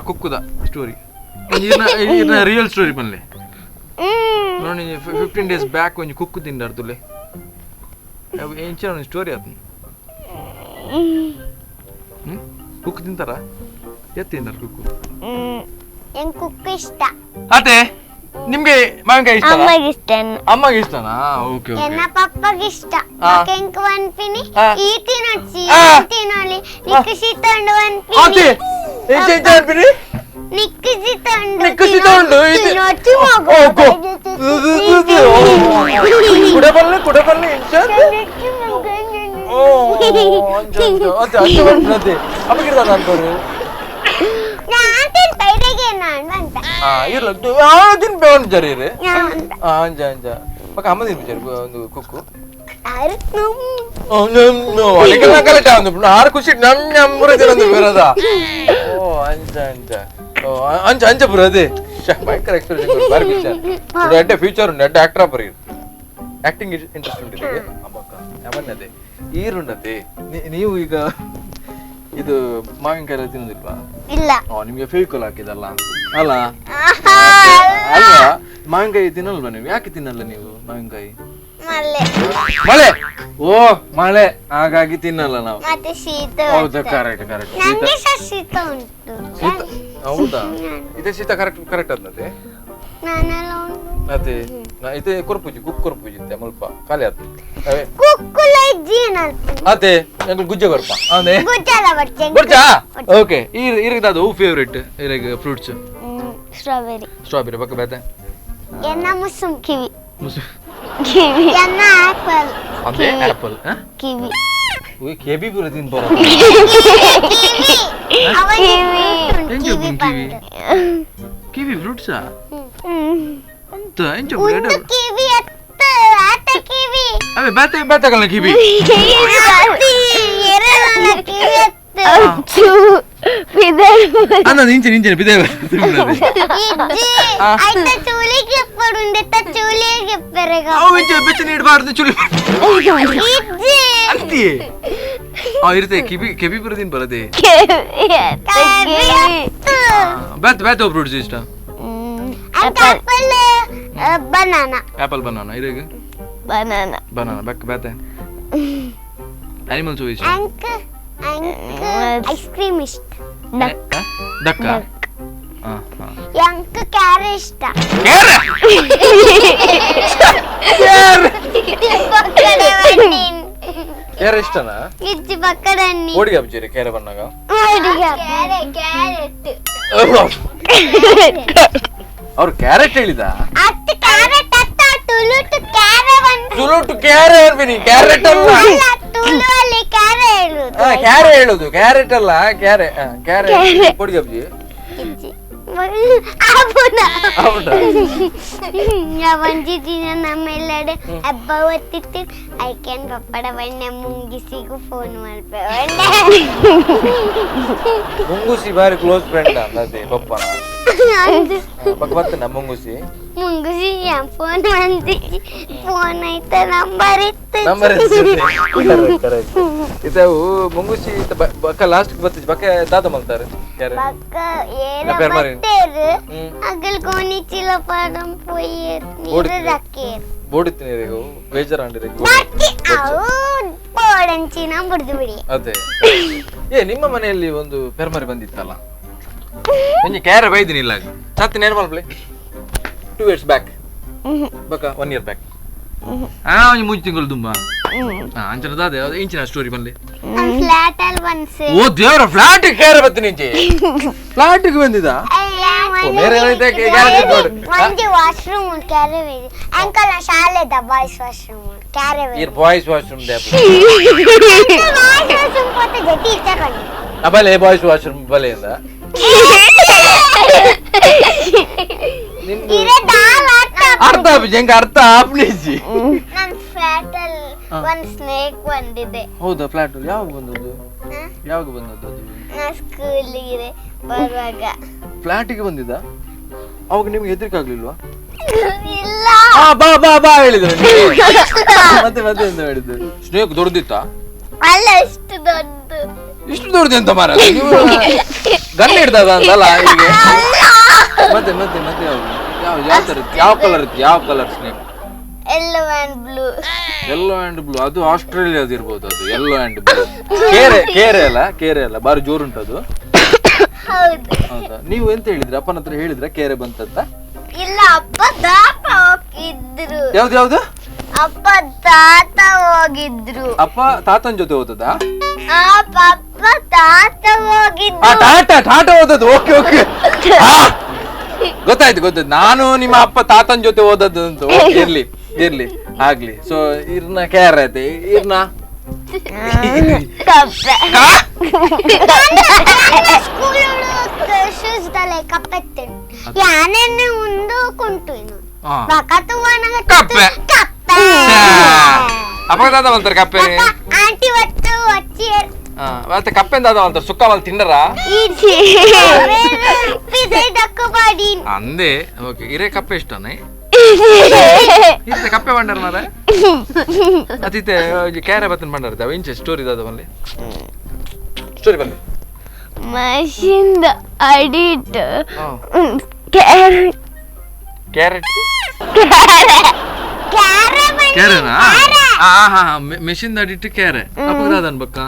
ಕುಕ್ಕುದ ಸ್ಟೋರಿ ರಿಯಲ್ ಸ್ಟೋರಿ ಬನ್ಲೆ ನೋಡಿ 15 days ಬ್ಯಾಕ್ ಒಂಜಿ ಕುಕ್ಕು ತಿಂಡಾರ್ದುಲೆ ಎಂಚ ಒಂದು ಸ್ಟೋರಿ ಆತ ಕುಕ್ಕು ತಿಂತಾರ ಎತ್ತು ತಿಂತಾರ ಕುಕ್ಕು ನಂಗೆ ಕುಕ್ಕು ಇಷ್ಟ ಅದೇ ನಿಮ್ಗೆ ಮಾವಿನಕಾಯಿ ಇಷ್ಟ ಅಮ್ಮಗೆ ಇಷ್ಟನಾ ಓಕೆ ಓಕೆ ಎನ್ನ ಪಪ್ಪಗೆ ಇಷ್ಟ ಕೆಂಕ ವನ್ಪಿನಿ ಈ ತಿನ್ನೋಡ್ಸಿ ತಿನ್ನೋಲಿ ನಿಕ್ಕಸಿ ತಂಡು ವನ್ಪಿನಿ ಅದೇ ಎಂಚ ವನ್ಪಿನಿ ನಿಕ್ಕಸಿ ತಂಡು ತಿನ್ನೋಡ್ಸಿ ಮಗು ಕುಡಬಲ್ಲೆ ಎಂಚ ಓ ಅಂಚ ಅದೇ ಅದೇ ವನ್ಪಿ ಅಪ್ಪಗಿರ್ದ ಅನ್ಕೋರು ಜರೀರಿ ಅಂಜ ಪಕ್ಕ ಅಮ್ಮ ತಿನ್ಪಿಚಾರಿ ಒಂದು ಕುಕ್ಕು ಆರು ಖುಷಿ ನಮ್ ಬರೋದು ಬರೋದ ಓ ಅಂಚ ಪುರ ಅದೇ ಭಯಂಕರ ಎಕ್ಸ್ಪೀರಿಯನ್ಸ್ ಬಾರಿ ಖುಷಿ ಎಡ್ಡೆ ಫ್ಯೂಚರ್ ಉಂಟು ಎಡ್ಡೆ ಆಕ್ಟರ್ ಪರಿ ಆಕ್ಟಿಂಗ್ ಇಂಟ್ರೆಸ್ಟ್ ಉಂಟು ಅಮ್ಮಕ್ಕ ಅವನ್ನದೇ ಈರುಂಡತೆ ನೀವು ಈಗ ಇದು ಮಾವಿನಕಾಯಿ ತಿನ್ನೋದಿಲ್ವಾ ಇಲ್ಲ ನಿಮ್ಗೆ ಫೇವಿಕೋಲ್ ಹಾಕಿದಲ್ಲ ಅಲ್ಲ ಅಲ್ವಾ ಮಾವಿನಕಾಯಿ ತಿನ್ನಲ್ವಾ ನೀವು? ಯಾಕೆ ತಿನ್ನಲ್ಲ ನೀವು ಮಾವಿನಕಾಯಿ? ಮಳೆ ಮಳೆ. ಓ ಮಳೆ, ಹಾಗಾಗಿ ತಿನ್ನಲ್ಲ ನಾವು. ಮತ್ತೆ ಶೀತ. ಹೌದಾ, ಕರೆಕ್ಟ್ ಕರೆಕ್ಟ್. ನಂಗೆ ಸಹ ಶೀತ ಉಂಟು. ಶೀತ ಹೌದಾ? ಇದೆ ಶೀತ ಕರೆಕ್ಟ್ ಕರೆಕ್ಟ್ ಅದ್ನತೆ ನಾನೆಲ್ಲ ಉಂಟು. ಅದೇ ಇದು ಕೊರ್ಪುಜಿ ಕುಕ್ ಕೊರ್ಪುಜಿ ಇತ್ತೆ ಮುಲ್ಪ ಖಾಲಿ ಆಯ್ತು ಅವೇ ಕುಕ್ಕುಲ ಇಜ್ಜಿನಲ್ಪು. ಅದೇ ಎಂಕಲ್ ಗುಜ್ಜೆ ಕೊರ್ಪ ಅದೇ ಗುಜ್ಜಲ ಬರ್ತೇನೆ. ಗುಜ್ಜಾ. ಓಕೆ ಇರಗದಾದು ಫೇವರೇಟ್ ಇರಗ ಫ್ರೂಟ್ಸ್ ಸ್ಟ್ರಾಬೆರಿ. ಸ್ಟ್ರಾಬೆರಿ ಪಕ್ಕ ಬೇತೆ ಎನ್ನ ಮುಸುಂ ಕಿವಿ. ಮುಸು ಕಿವಿ. ಎನ್ನ ಆಪಲ್. ಅದೇ ಆಪಲ್ ಕಿವಿ. ಓಯ್ ಕೆಬಿ ಪುರ ತಿನ್ ಬರ ಕಿವಿ ಕಿವಿ ಕಿವಿ ಫ್ರೂಟ್ಸಾ ಅಂತ ಎಂಚ ಬ್ರೆಡ್ ಒಂದು ಕಿವಿ ಅತ್ತ ಆತ ಕಿವಿ. ಅವೇ ಬೇತೆ ಬೇತಗಲ್ಲ ಕಿವಿ ಎರಡನ ಕಿವಿ ಅತ್ತ. ಅನ್ನ ನಿಂಚೆ ಬಿದೆ ಇಜ್ಜಿ ಐತ ಚೂಲಿಗೆ ಪಡುಂದೆ ತ ಚೂಲಿಗೆ ಪೆರಗ. ಅವು ಇಂಚೆ ಬೆಚ್ಚ ನೀಡಬಾರ್ದು ಚುಲಿ ಇಜ್ಜಿ ಅಂತಿ ಇರುತ್ತೆ ಕೆಬಿ ಪುರ ತಿನ್ ಬರದೆ ಬೇತೆ ಫ್ರೂಟ್ಸ್ ಇಷ್ಟ. Apple banana. ಆಪಲ್ ಬನಾನಾ ಇರಗ ಬನಾನಾ. ಬನಾನಾ ಬೆಕ್ಕ ಬೇತೆ ಅನಿಮಲ್ಸ್ ಇಷ್ಟ. ಅಂಕ ಐಸ್ ಕ್ರೀಮ್ ಇಷ್ಟ. ಡಕ್ಕ ಅಂಕ ಕ್ಯಾರೆ ಇಷ್ಟ. ಕೇರೆ ಇಷ್ಟನಾ? ಇಜ್ಜಿ ಬಕ್ಕಡನ್ನಿ. ಓಡಿಗೆ ಹಬ್ಜಿರಿ ಕೇರೆ ಬಂದಾಗ ಅವ್ರು ಕ್ಯಾರೆಟ್ ಹೇಳಿದ ಅತ್ತ ಕ್ಯಾರೆಟ್ ಅತ್ತ ತುಳುಟು ಕ್ಯಾರೆ ಬಂದು ತುಳುಟು ಕ್ಯಾರೆ ಹೇಳ್ಬಿನಿ ಕ್ಯಾರೆಟ್ ಅಲ್ಲ ತುಳು ಅಲ್ಲಿ ಕ್ಯಾರೆ ಹೇಳುದು. ಕ್ಯಾರೆ ಹೇಳುದು ಕ್ಯಾರೆಟ್ ಅಲ್ಲ ಕ್ಯಾರೆ ಕ್ಯಾರೆ ಓಡಿಗೆ ಹಬ್ಜಿ ಒಂಜಿ ದಿನ ನಮ್ಮೆಲ್ಲಡೆ ಹಬ್ಬ ಒತ್ತಿತ್ತು ಐಕೆನ್ ಪಪ್ಪಡ ಬಣ್ಣ ಮುಂಗಿಸಿಗೂ ಫೋನ್ ಮಾಡ್ಬೇ ಮುಂಗುಸಿ ಬಾರಿ ಕ್ಲೋಸ್ ಫ್ರೆಂಡ್ ಅದೇ ಪಪ್ಪನ ಪಕ್ಕ ಬರ್ತೇನೆ ಮುಂಗುಸಿ ಫೋನ್ ಮಂದಿ ಫೋನ್ ಐತ ನಂಬರ್ ಇತ್ತು. ಇವು ಮುಂಗುಸಿ ಬಕ್ಕ ಲಾಸ್ಟ್ ಬರ್ತೈತಿ ಬಕ್ಕ ದಾದ ಮಲ್ತಾರೆ ಬಕ್ಕ ಏರ ಬತ್ತೇರು ಅಗಲ್ ಗೋಣಿ ಚೀಲ ಪಾಡಂ ಪೋಯಿ ನೀರು ರಕ್ಕೇರು ಬೋಡಿತ್ತೀನಿ ಬೇಜಾರಾಂಡಿರಿ ಅವು ಬೋಡಂಚಿನ ಬುಡ್ದು ಬಿಡಿ. ಅದೇ ನಿಮ್ಮ ಮನೆಯಲ್ಲಿ ಒಂದು ಪೆರ್ಮರಿ ಬಂದಿತ್ತಲ್ಲ ಒಂಜಿ ಕ್ಯಾರೆ ಬೈದಿನಿಲ್ಲ ಸತ್ತಿನ ಏನ್ ಮಾಡ್ಲಿ 2 years ಬ್ಯಾಕ್ ಬಕ 1 year ಬ್ಯಾಕ್ ಒಂಜಿ 3 ತಿಂಗಳು ತುಂಬಾ ಅಂಚನದ ಅದೇ ಇಂಚಿನ ಸ್ಟೋರಿ ಬಂದ್ಲಿ ಫ್ಲಾಟ್ ಅಲ್ಲಿ ಬಂದ್ಸೆ. ಓ ದೇವರ ಫ್ಲಾಟ್ ಕ್ಯಾರೆ ಬತ್ತೀನಿ ಇಂಚಿ ಫ್ಲಾಟ್ ಗೆ ಬಂದಿದ ಬೇರೆ ಒಂಜಿ ವಾಶ್ರೂಮ್ ಕ್ಯಾರೆ ಬೇಡಿ ಅಂಕಲ್ ಶಾಲೆದ ಬಾಯ್ಸ್ ವಾಶ್ರೂಮ್ ಕ್ಯಾರೆ ಬೇಡಿ ಬಾಯ್ಸ್ ವಾಶ್ರೂಮ್ ದೇ ವಾಶ್ರೂಮ್ ಪೋತೆ ಜಟಿ ಇಚ್ಚಕಂಡಿ ಅಬಲೆ ಬಾಯ್ಸ್ ವಾಶ್ರೂಮ್ ಬಲೆ ಇಂದ ಅರ್ಥ ಹೆಂಗ ಅರ್ಥ ಆಪ್ನಿಜಿ ನನ್ ಫ್ಲಾಟ್ ಅಲ್ಲಿ ಒಂದ್ ಸ್ನೇಕ್ ಬಂದಿದೆ. ಹೌದಾ ಫ್ಲಾಟ್ ಯಾವಾಗ ಬಂದದ್ದು ಯಾವಾಗ ಬಂದದ್ದು ಅದು? ನಾ ಸ್ಕೂಲಿಗೆ ಬರುವಾಗ ಫ್ಲಾಟಿಗೆ ಬಂದಿದ್ದ ಅವಾಗ ನಿಮ್ಗೆ ಹೆದರಿಕೆ ಆಗ್ಲಿಲ್ವಾ? ಇಲ್ಲ ಬಾ ಬಾ ಬಾ ಹೇಳಿದ್ರು ಮತ್ತೆ ಮತ್ತೆ ಅಂತ ಹೇಳಿದ್ರು. ಸ್ನೇಕ್ ದೊಡ್ಡದಿತ್ತ? ಅಲ್ಲ ಇಷ್ಟು ದೊಡ್ಡ ಇಷ್ಟು ದೊಡ್ಡದು ಅಂತ ಮಾರ ಗನ್ ಹಿಡ್ದದ ಅಂತಲ್ಲ ಹೀಗೆ ಮತ್ತೆ ಮತ್ತೆ ಮತ್ತೆ ಯಾವ ತರ ಯಾವ colour snake? Yellow and blue. Yellow and blue ಅದು ಆಸ್ಟ್ರೇಲಿಯಾದ ಇರ್ಬೋದು ಅದು ಯೆಲ್ಲೋ ಅಂಡ್ ಬ್ಲೂ. ಕೇರೆ ಅಲ್ಲ ಬಾರಿ ಜೋರು ಉಂಟದು. ಹೌದಾ ನೀವು ಎಂತ ಹೇಳಿದ್ರಿ ಅಪ್ಪನ ಹತ್ರ ಹೇಳಿದ್ರ ಕೇರೆ ಬಂತಂತ? ಇಲ್ಲ ಅಪ್ಪ ತಾತ ಹೋಗಿದ್ರು. ಯಾವ್ದು ಅಪ್ಪ ತಾತ ಹೋಗಿದ್ರು. ಅಪ್ಪ ತಾತನ ಜೊತೆ ಹೋದದಾ? ಪಪ್ಪ ತಾತ ಹೋಗಿದ್ರು. ಟಾಟಾ ಹೋದದ್ದು. ಓಕೆ ಗೊತ್ತಾಯ್ತು ನಾನು ನಿಮ್ಮ ಅಪ್ಪ ತಾತನ ಜೊತೆ ಹೋದದ್ದು ಅಂತ. ಇರ್ಲಿ ಆಗ್ಲಿ. ಸೊ ಇರ್ನ ಕೇರ್ ಐತೆ ಇರ್ನ ಕಪ್ಪೆತ್ತೇನೆ ಯಾನೆನ್ನೆ ಉಂಡು ಕೊಂಟು ಅಪ್ಪ ದಾದ ಅಂತಾರೆ ಕಪ್ಪೆ ಆಂಟಿ ಒಟ್ಟು వచ్చి ಮತ್ತೆ ಕಪ್ಪೆ ದಾದ ಅಂತಾರೆ ಸುಕ್ಕ వాళ్ళు ತಿಂಡರ ಅಂದೆ ಓಕೆ ಇರೇ ಕಪ್ಪೆ ಇಷ್ಟನೇ ಇತ್ತೆ ಕಪ್ಪೆ ಬಂಡಾರ ಮಾರೆ ಅತಿತೆ ಕ್ಯಾರೆ ಬತ್ತನ್ ಬಂಡಾರ ಇಂಚೆ ಸ್ಟೋರಿ ದಾದ ಬನ್ನಿ ಸ್ಟೋರಿ ಬನ್ನಿ ಮಷಿಂದ ಅಡಿಟ್ ಕ್ಯಾರೆಟ್ ಕ್ಯಾರೆನಾ ಮೆಷಿನ್ ದಾಡಿಟ್ಟು ಕ್ಯಾರೆ ಅಪ್ಪದಾದನ್ ಬಕ್ಕ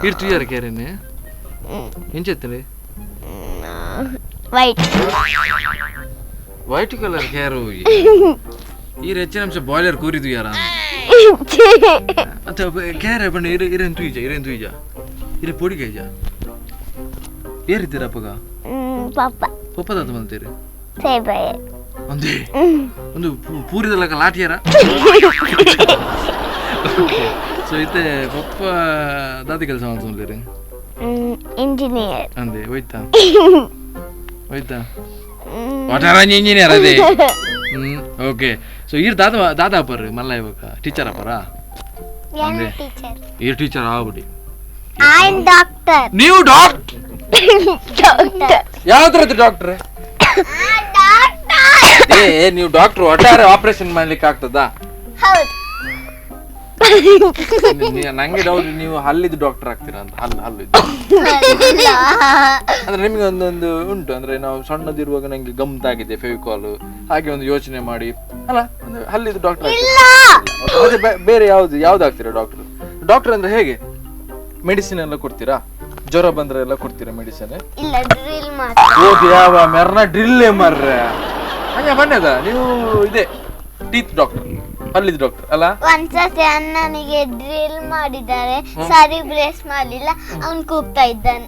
ಇರ್ತು ಯಾರ ಕ್ಯಾರೆನೆ ಎಂಚೆತ್ತಲೆ ವೈಟ್ ಕಲರ್ ಕ್ಯಾರು ಈ ಹೆಚ್ಚಿನ ಅಂಶ ಬಾಯ್ಲರ್ ಕೂರಿದು ಯಾರ ಅಥವಾ ಕ್ಯಾರೆ ಬಣ್ಣ ಇರೇನ್ ತುಯ್ಜ ಇರೆ ಪೊಡಿ ಕೈಜ ಏರಿದ್ದೀರ ಅಪ್ಪಗ ಪಪ್ಪದಾತ ಮಲ್ತೀರಿ ಒಂದೇ ಒಂದು ಪೂರಿದಲ್ಲಕ ಲಾಟಿಯಾರ ಸೊ ಇತ್ತೆ ಪಪ್ಪ ದಾದಿ ಕೆಲಸ ಮಾಡ್ತೀರಿ ಇಂಜಿನಿಯರ್ ಅಂದೆ ಹೋಯ್ತಾ ವಾಟಾರಾಂಜಿ ಇಂಜಿನಿಯರ್ ಅದೇ ಓಕೆ ಸೊ ಈರ್ ದಾದ ಅಪ್ಪರ್ ಮಲ್ಲ ಇವಾಗ ಟೀಚರ್ ಅಪ್ಪರ ಅಂದ್ರೆ ಈರ್ ಟೀಚರ್ ಆಗ್ಬಿಡಿ ನೀವು ಡಾಕ್ಟರ್ ಯಾವ್ದ್ರದ್ದು ಡಾಕ್ಟ್ರೆ ಏ ನೀವು ಡಾಕ್ಟರ್ ಒಟ್ಟಾರೆ ಆಪರೇಷನ್ ಮಾಡ್ಲಿಕ್ಕೆ ಆಗ್ತದಾ ನಂಗೆ ಡೌಟ್ ನೀವು ಹಲ್ಲಿದ್ದು ಡಾಕ್ಟರ್ ಆಗ್ತೀರಾ ಅಂತ ಹಲ್ಲು ಅಂದ್ರೆ ನಿಮ್ಗೆ ಒಂದೊಂದು ಉಂಟು ಅಂದ್ರೆ ನಾವು ಸಣ್ಣದಿರುವಾಗ ನಂಗೆ ಗಮ್ತಾಗಿದೆ ಫೆವಿಕಾಲ್ ಹಾಗೆ ಒಂದು ಯೋಚನೆ ಮಾಡಿ ಅಲ್ಲ ಒಂದು ಹಲ್ಲಿದ್ದು ಡಾಕ್ಟರ್ ಆಗ್ತೀರಾ ಬೇರೆ ಯಾವ್ದು ಆಗ್ತೀರಾ ಡಾಕ್ಟರ್ ಅಂದ್ರೆ ಹೇಗೆ ಮೆಡಿಸಿನ್ ಎಲ್ಲ ಕೊಡ್ತೀರಾ ಜ್ವರ ಬಂದ್ರೆ ಎಲ್ಲ ಕೊಡ್ತೀರಾ ಮೆಡಿಸಿನ್ ಯಾವ ಮೆರ್ನ ಡ್ರಿಲ್ ಮರ್ರೆ ಹಂಗೆ ಬಣ್ಣದ ನೀವು ಇದೆ ಟೀತ್ ಡಾಕ್ಟರ್ ಹಲ್ಲಿದ್ ಡಾಕ್ಟರ್ ಅಲ್ಲ ಒಂದ್ಸತಿ ಅಣ್ಣನಿಗೆ ಡ್ರಿಲ್ ಮಾಡಿದ್ದಾರೆ ಸರಿ ಬ್ರೇಸ್ ಮಾಡ್ಲಿಲ್ಲ ಅವ್ನ್ ಕೂಗ್ತಾ ಇದ್ದಾನೆ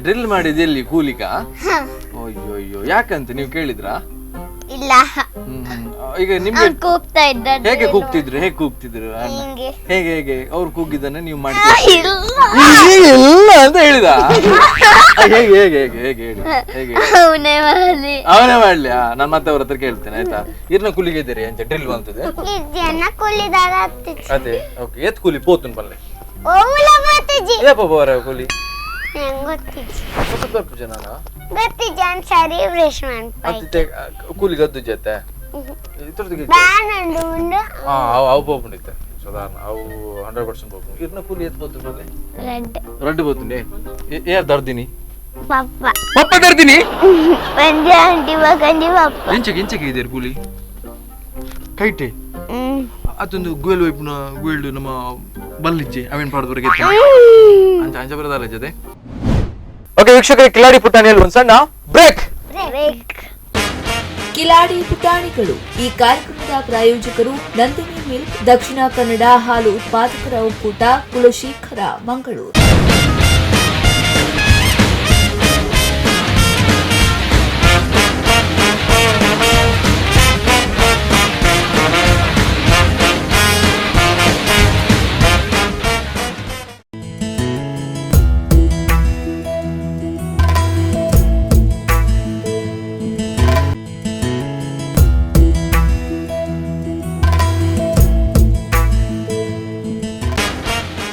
ಡ್ರಿಲ್ ಮಾಡಿದ ಎಲ್ಲಿ ಕೂಲಿಕ ಅಯ್ಯೋ ಯಾಕಂತ ನೀವು ಕೇಳಿದ್ರಾ ಇಲ್ಲ ಈಗ ನಿಮ್ಗೆ ಕೂಗ್ತಾ ಇದ್ದಾನೆ ಹೇಗೆ ಕೂಗ್ತಿದ್ರು ಹೇಗೆ ಅವ್ರು ಕೂಗಿದ್ದನ್ನ ನೀವು ಮಾಡಿ ಇಲ್ಲ ಅಂತ ಹೇಳಿದ ಹೇಗೆ ಅವನೇ ಮಾಡ್ಲಿ ನಾನು ಮತ್ತೆ ಅವ್ರ ಹತ್ರ ಕೇಳ್ತೇನೆ ಆಯ್ತಾ ಇರ್ನ ಕೂಲಿಗೆ ಇದ್ದೀರಿ ಅಂತ ಡ್ರಿಲ್ ಬಂತದೆ ಅದೇ ಓಕೆ ಎತ್ ಕೂಲಿ ಪೋತುನ್ ಬಲ್ಲೆ ಅವರ ಕೂಲಿ ಕೂಲಿ ಗದ್ದು ಜೊತೆ ಅವು పోతుండే సాధారణ అవు 100% పోతుంది ఇట్లా కూలి ఎత్తు పోతుంది రెడ్ పోతుంది ఏ దర్దిని పప్ప దర్దిని ಎಂಚಕ್ಕೆ ಇದೆ ಕೂಲಿ ಕೈಟೆ ಅದೊಂದು ಗುಯಲ್ ವೈಪ್ನ ಗುಯಲ್ಡು ನಮ್ಮ ಬಲ್ಲಿಜ್ಜೆ ಅವೇನ್ ಪಾಡದವರೆಗೆ ಅಂಚ ಬರೋದಲ್ಲ ಜೊತೆ ಓಕೆ ವೀಕ್ಷಕರೇ ಕಿಲಾಡಿ ಪುಟಾಣಿಯಲ್ಲಿ ಒಂದು ಸಣ್ಣ ಬ್ರೇಕ್ ಕಿಲಾಡಿ ಪುಟಾಣಿಗಳು ಈ ಕಾರ್ಯಕ್ರಮದ ಪ್ರಾಯೋಜಕರು ನಂದಿನಿ ಮಿಲ್ಕ್, ದಕ್ಷಿಣ ಕನ್ನಡ ಹಾಲು ಉತ್ಪಾದಕರ ಒಕ್ಕೂಟ, ಕುಲಶೇಖರ, ಮಂಗಳೂರು.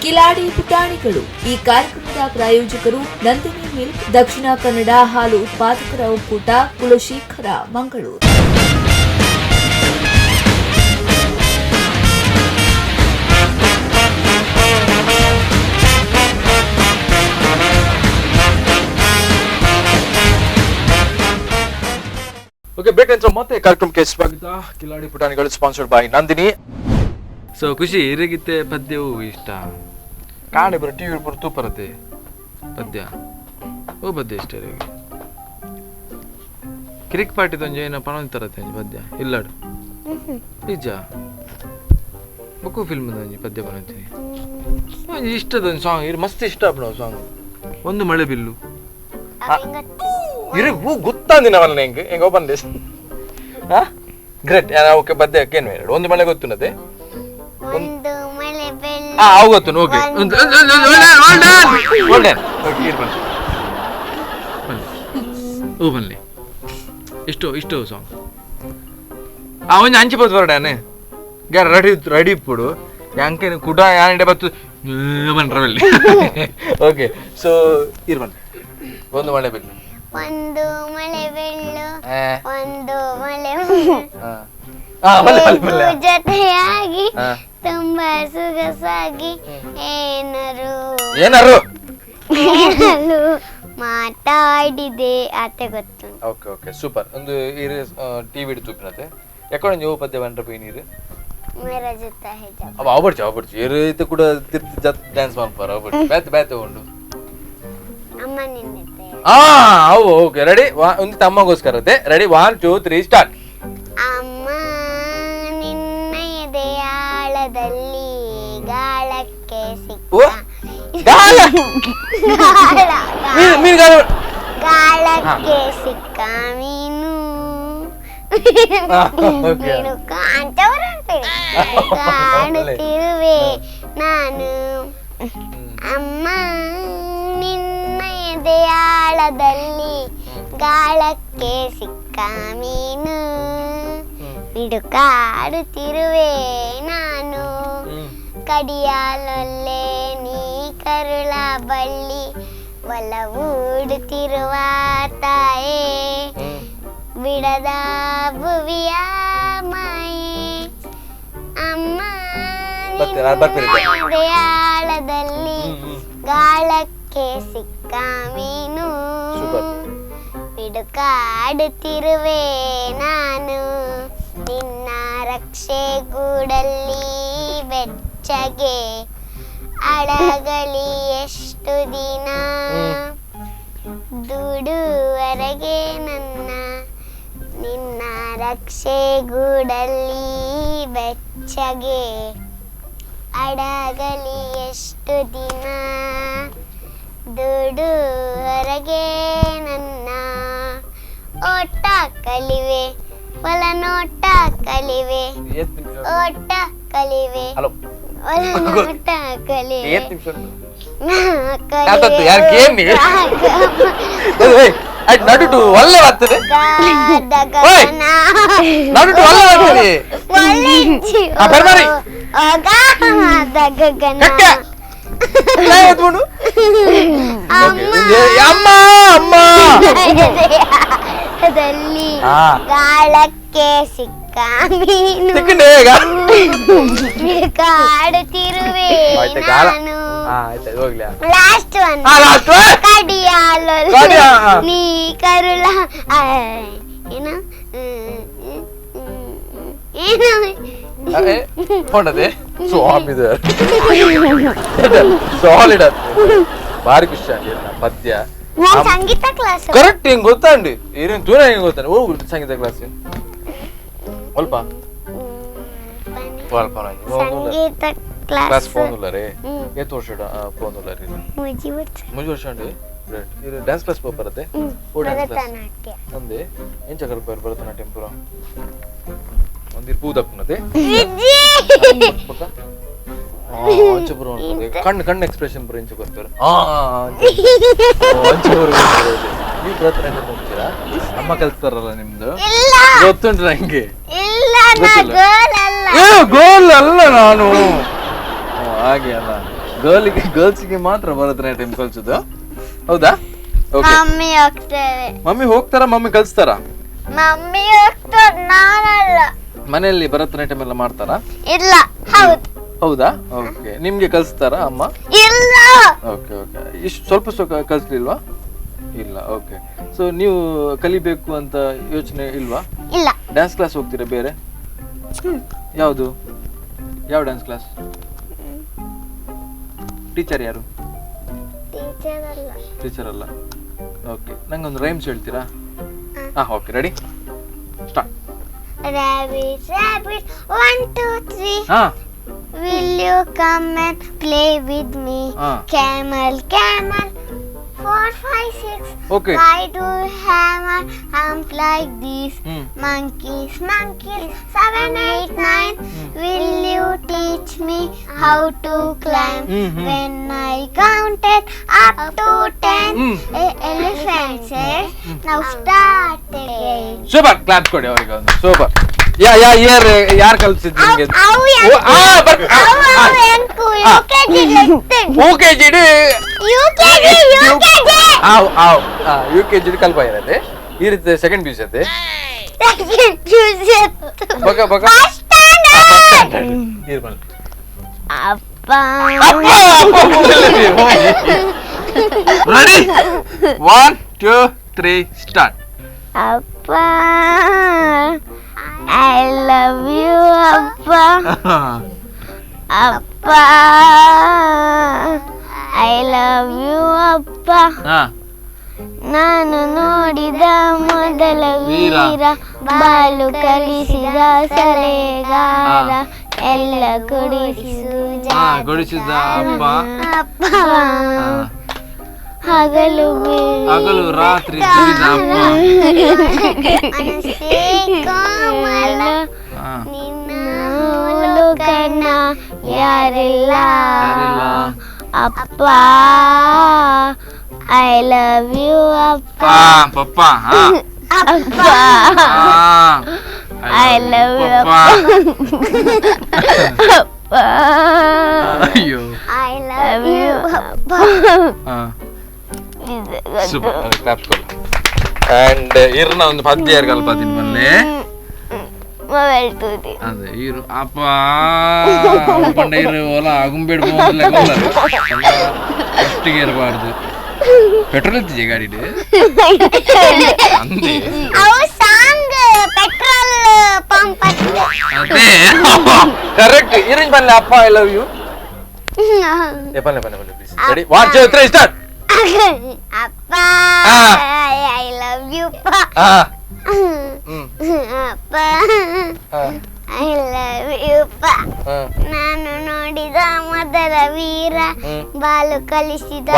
ಕಿಲಾಡಿ ಪುಟಾಣಿಗಳು ಈ ಕಾರ್ಯಕ್ರಮದ ಪ್ರಾಯೋಜಕರು ನಂದಿನಿ ಮಿಲ್ಕ್, ದಕ್ಷಿಣ ಕನ್ನಡ ಹಾಲು ಉತ್ಪಾದಕರ ಒಕ್ಕೂಟ, ಕುಲಶೇಖರ, ಮಂಗಳೂರು. ಓಕೆ ಬ್ರೇಕ್ ನಂತರ ಮತ್ತೆ ಕಾರ್ಯಕ್ರಮಕ್ಕೆ ಸ್ವಾಗತ. Kiladi Putanigalu sponsored by Nandini. So ಖುಷಿ ಇರಗಿತ್ತೆ ಪದ್ಯವು ಇಷ್ಟ ಕಾಣೆ ಬರೋ ಟಿವಿ ಬರೋ ತೂಪರತೆ ಪದ್ಯ ಓ ಪದ್ಯ ಇಷ್ಟ ಇರಗಿ ಕಿರಿಕ್ ಪಾಟಿದೊಂದು ಏನೋ ಪಣಂತರತ್ತೆ ಅಂಜಿ ಪದ್ಯ ಇಲ್ಲಾಡು ನಿಜ ಬುಕ್ಕು ಫಿಲ್ಮ್ ಒಂಜಿ ಪದ್ಯ ಬರಂತೀನಿ ಒಂಜಿ ಇಷ್ಟದೊಂದು ಸಾಂಗ್ ಇರು ಮಸ್ತ್ ಇಷ್ಟ ಆಗ್ಬಿಡ ಸಾಂಗ್ ಒಂದು ಮಳೆ ಬಿಲ್ಲು ಇರು ಹೂ ಗೊತ್ತಾಂದಿನವಲ್ಲ ಹೆಂಗೆ ಹೆಂಗ ಬಂದೆ ಗ್ರೇಟ್ ಓಕೆ ಪದ್ಯಕ್ಕೆ ಏನು ಎರಡು ಒಂದು ಮಳೆ ಗೊತ್ತುನದೆ ಗೊತ್ತು ಓಕೆ ಓ ಬನ್ನಿ ಇಷ್ಟು ಸಾಂಗ್ ಅವನ್ ಹಂಚಿಬೋದು ಹೊರಡಾನೆ ಗ್ಯಾರ ರೆಡಿ ಇಪ್ಪುಡು ಯಾಂಕೆ ಕುಡ ಯಾನೆ ಬತ್ತು ಬನ್ರವಲ್ಲಿ ಓಕೆ ಸೊ ಇರ್ಬನ್ ಒಂದು ಮಳೆ ಬೆಳ್ಳು ಒಂದು ಮಳೆ ಬೆಳ್ಳು ಒಂದು ಮಳೆ ಜೊತೆಯಾಗಿ ತುಂಬಾ ಸೊಗಸಾಗಿ ಏನಾರು ಮಾತಾಡಿದೆ ಅತ್ತೆ ಗೊತ್ತು. Okay okay super. ಒಂದು ಇರು ಟಿವಿ ಇಡು ತೂಪಿನತೆ ಯಾಕಂದ್ರೆ ನೀವು ಪದ್ಯ ಬಂದ್ರೆ ಪೈ ನೀರು ಮೇರಾ ಜುತ್ತಾ ಹೈ ಜಪ. ಅವ ಅವರ್ಚು ಏರೈತೆ ಕೂಡ ತಿರ್ತಿ ಜತ್ ಡ್ಯಾನ್ಸ್ ಮಾಡ್ಪಾರ ಅವರ್ಚು ಬ್ಯಾತ್ ತಗೊಂಡು ಅಮ್ಮ ನಿನ್ನೆತ್ತೆ. ಅವು ಓಕೆ ರೆಡಿ ಒಂದು ತಮ್ಮಗೋಸ್ಕರ ರೆಡಿ 1 2 3 ಸ್ಟಾರ್ಟ್. ಅಮ್ಮ ನಿನ್ನ ಎದೆಯಾಳದಲ್ಲಿ ಗಾಳಕ್ಕೆ ಸಿಕ್ಕ ಗಾಳಕ್ಕೆ ಸಿಕ್ಕ ಮೀನು ನೀನು ಕಾಣ್ತಿರುವೆ ನಾನು. ಅಮ್ಮ ನಿನ್ನ ಎದೆಯಾಳದಲ್ಲಿ ಗಾಳಕ್ಕೆ ಸಿಕ್ಕ ಮೀನು ಮಿಡುಕಾಡುತ್ತಿರುವೆ ನಾನು. ಕಡಿಯಾಲೊಲ್ಲೆ ನೀ ಕರುಳ ಬಳ್ಳಿ ಒಲವೂಡುತ್ತಿರುವ ತಾಯೇ ಬಿಡದ ಭುವಿಯ ಮಾಯೆ. ಅಮ್ಮ ಆಳದಲ್ಲಿ ಗಾಳಕ್ಕೆ ಸಿಕ್ಕ ಮೀನು ಮಿಡುಕಾಡುತ್ತಿರುವೆ ನಾನು. ನಿನ್ನ ರಕ್ಷೆ ಗೂಡಲ್ಲಿ ಬೆಚ್ಚಗೆ ಅಡಗಲಿ ಎಷ್ಟು ದಿನ ದುಡುವರೆಗೆ ನನ್ನ. ನಿನ್ನ ರಕ್ಷೆ ಗೂಡಲ್ಲಿ ಬೆಚ್ಚಗೆ ಅಡಗಲಿ ಎಷ್ಟು ದಿನ ದುಡುವರೆಗೆ ನನ್ನ. ಓಟ ಕಲಿವೆ ಒಲನೋಟ ಕಲಿವೆ ಓಟ ಕಲಿವೆ ಒಲನೋಟ ಕಲಿವೆ ನಡುಟು ಒಳ್ಳೆ ಬರ್ತದೆ ನಡುಟು ಒಳ್ಳೆ ಬರ್ತದೆ ಅಮ್ಮ ಅಮ್ಮ ಗಾಳಕ್ಕೆ ಸಿಕ್ಕ ಮೀನು ಕಾಡುತ್ತಿರುವೆ ನಾನು. ಲಾಸ್ಟ್ ಒನ್ ಕಡಿಯಾಲು ನೀ ಕರುಳ ಏನು ಹೊಂಡದೆ ಸ್ವಾಮಿದ ಸಾಲಿಡ್ ಬಾರಿ ಖುಷಿ ಆಗಿಲ್ಲ ಪದ್ಯ. ಸಂಗೀತ ಕ್ಲಾಸ್ ಕರೆಕ್ಟ್ ಹೆಂಗ್ ಗೊತ್ತಾಂಡಿ ಏನೇನು ದೂರ ಹೆಂಗ್ ಗೊತ್ತಾಂಡಿ ಹೋಗ್ಬಿಟ್ಟು ಸಂಗೀತ ಕ್ಲಾಸ್ ಸ್ವಲ್ಪ ಸಂಗೀತ ಕ್ಲಾಸ್ ಫೋನ್ ಇಲ್ಲ ರೀ ಎಷ್ಟು ವರ್ಷ ಫೋನ್ ಇಲ್ಲ ರೀ ಮುಂಜಿ ವರ್ಷ ಅಂడి ಡ್ಯಾನ್ಸ್ ಕ್ಲಾಸ್ ಬರುತ್ತೆ ಒಂದೇ ಏನ್ ಚಕಲ್ ಭರತನಾಟ್ಯಂ ಪೂರ ಒಂದಿರ್ ಪೂದಪ್ಪನತೆ ಕಣ್ಣು ಎಕ್ಸ್ಪ್ರೆಷನ್ ಬರೋ ಇಂಚು ಕೊಡ್ತಾರೆ. ನೀವು ಭರತನಾಟ್ಯಂ ಹೋಗ್ತೀರಾ? ಅಮ್ಮ ಕಲ್ತಾರಲ್ಲ ನಿಮ್ದು ಗೊತ್ತುಂಟು ನಂಗೆ. ಗೋಲ್ ಅಲ್ಲ ನಾನು ಹಾಗೆ ಅಲ್ಲ ಗರ್ಲ್ಸ್ಗೆ ಮಾತ್ರ ಭರತನಾಟ್ಯಂ ಕಲ್ಸುದು ಹೌದಾ? ಮಮ್ಮಿ ಹೋಗ್ತಾರ ಮಮ್ಮಿ ಕಲ್ಸ್ತಾರ? ಮಮ್ಮಿ ಹೋಗ್ತಾರ ನಾನಲ್ಲ. ಮನೆಯಲ್ಲಿ ಭರತನಾಟ್ಯಂ ಎಲ್ಲ ಮಾಡ್ತಾರಾ? ಇಲ್ಲ. ಹೌದಾ? ಓಕೆ ನಿಮ್ಗೆ ಕಲ್ಸ್ತಾರಾ ಅಮ್ಮ? ಇಲ್ಲ. ಓಕೆ ಓಕೆ ಇಷ್ಟು ಸ್ವಲ್ಪ ಕಲ್ಸ್ಲಿಲ್ವಾ? ಇಲ್ಲ. ಓಕೆ ಸೊ ನೀವು ಕಲಿಬೇಕು ಅಂತ ಯೋಚನೆ ಇಲ್ವಾ? ಇಲ್ಲ. ಡ್ಯಾನ್ಸ್ ಕ್ಲಾಸ್ ಹೋಗ್ತೀರಾ ಬೇರೆ? ಯಾವುದು ಯಾವ ಡ್ಯಾನ್ಸ್ ಕ್ಲಾಸ್? ಟೀಚರ್ ಯಾರು? ಟೀಚರ್ ಅಲ್ಲ. ಓಕೆ ನಂಗೊಂದು ರೈಮ್ಸ್ ಹೇಳ್ತೀರಾ? Okay ready start. Rabbit, rabbit, 1 2 3. Will you come and play with me? Camel, camel, 4 5 6. Okay. Why do you have a hump like this? Monkeys, monkeys, 7 8 9. Will you teach me how to climb? When I counted up to 10, elephant said, now start again. Super clap ಕೊಡಿ ಅವರಿಗೆ ಒಂದು super. ಯಾರು ಕಲ್ಸಿದ್ ನಿಮ್ಗೆ? UKG ಕಲ್ಪ ಇರತ್ತೆ ಈ ರೀತಿ second P U C ಅತ್ತೆ ready 1 2 3 start. ಅಪ್ಪ ಐ ಲವ್ ಯು ಅಪ್ಪ. ಅಪ್ಪ ಐ ಲವ್ ಯು ಅಪ್ಪ. ನಾನು ನೋಡಿದ ಮೊದಲ ವೀರ, ಬಾಳು ಕಲಿಸಿದ ಸಲಹೆಗಾರ, ಎಲ್ಲ ಕೊಡಿಸಿದ ಅಪ್ಪ. ಹಗಲು ರಾತ್ರಿ ನಿನ್ನ ಕಣ್ಣ ಯಾರಿಲ್ಲ ಅಪ್ಪ. ಐ ಲವ್ ಯು ಅಪ್ಪ. ಪಪ್ಪ ಅಪ್ಪ ಐ ಲವ್ ಯು ಅಪ್ಪ. ಅಯ್ಯೋ ಐ ಲವ್ ಯು ಅಪ್ಪ. ಸೂಪರ್ ಕ್ಲಾಪ್ಸ್ ಕೊಡು. ಅಂಡ್ ಇರ್ನ ಒಂದು ಪದ್ಯ ಕಲ್ಪತೀನಿ ಬನ್ನಿ. ಮೊಬೈಲ್ ತೂದಿ ಅದೇ ಇರು ಅಪ್ಪ ಪಂಡ ಇರು ಓಲ ಆಗುಂಬೇಡ್ ಅಷ್ಟಿಗೆ ಇರಬಾರ್ದು. ಪೆಟ್ರೋಲ್ ಇತ್ತಿದೆ ಗಾಡಿದು ಅಂದೆ ಅವು ಸಾಂಗ್ ಪೆಟ್ರೋಲ್ ಪಂಪ್ ಅದೇ ಕರೆಕ್ಟ್. ಇರಿಂಗ್ ಬನ್ನಿ ಅಪ್ಪ ಐ ಲವ್ ಯು. ಬನ್ನಿ ಪ್ಲೀಸ್. Ready 1 2 3 start. ಅಪ್ಪ ಐ ಲವ್ ಯು ಅಪ್ಪ. ಐ ಲವ್ ಯು ಅಪ್ಪ. ನಾನು ನೋಡಿದ ಮೊದಲ ವೀರ, ಬಾಲು ಕಲಿಸಿದ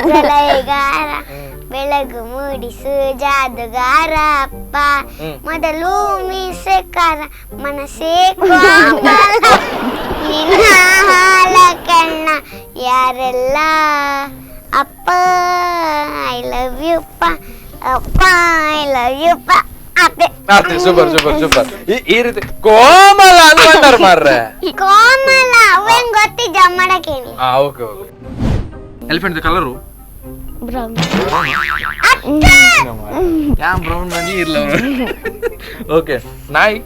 ಸಲಹೆಗಾರ, ಬೆಳಗು ಮೂಡಿಸು ಜಾದುಗಾರ ಅಪ್ಪ. ಮೊದಲು ಮೀಸೆಕಾರ ಮನಸ್ಸೇ ಕೋಮಲ, ನಿನ್ನ ಹಾಲ ಕಣ್ಣ ಯಾರೆಲ್ಲ ಅಪ್ಪ. ಐ ಲವ್ ಯು ಅಪ್ಪ. ಅಪ್ಪ ಐ ಲವ್ ಯು ಅಪ್ಪ. ಅದೇ ಸೂಪರ್ ಸೂಪರ್ ಸೂಪರ್. ಈ ರೀತಿ ಕೋಮಲ ಅನ್ಕೊಂಡಾರ ಮಾರ್ರೆ. ಕೋಮಲ ಅವೇನ್ ಗೊತ್ತಿ ಜಮ್ಮಡಕೇನಿ. Okay okay. Elephant colour brown. Yeah brown ಬನ್ನಿ ಇರ್ಲ ಓಕೆ. ನಾಯಿ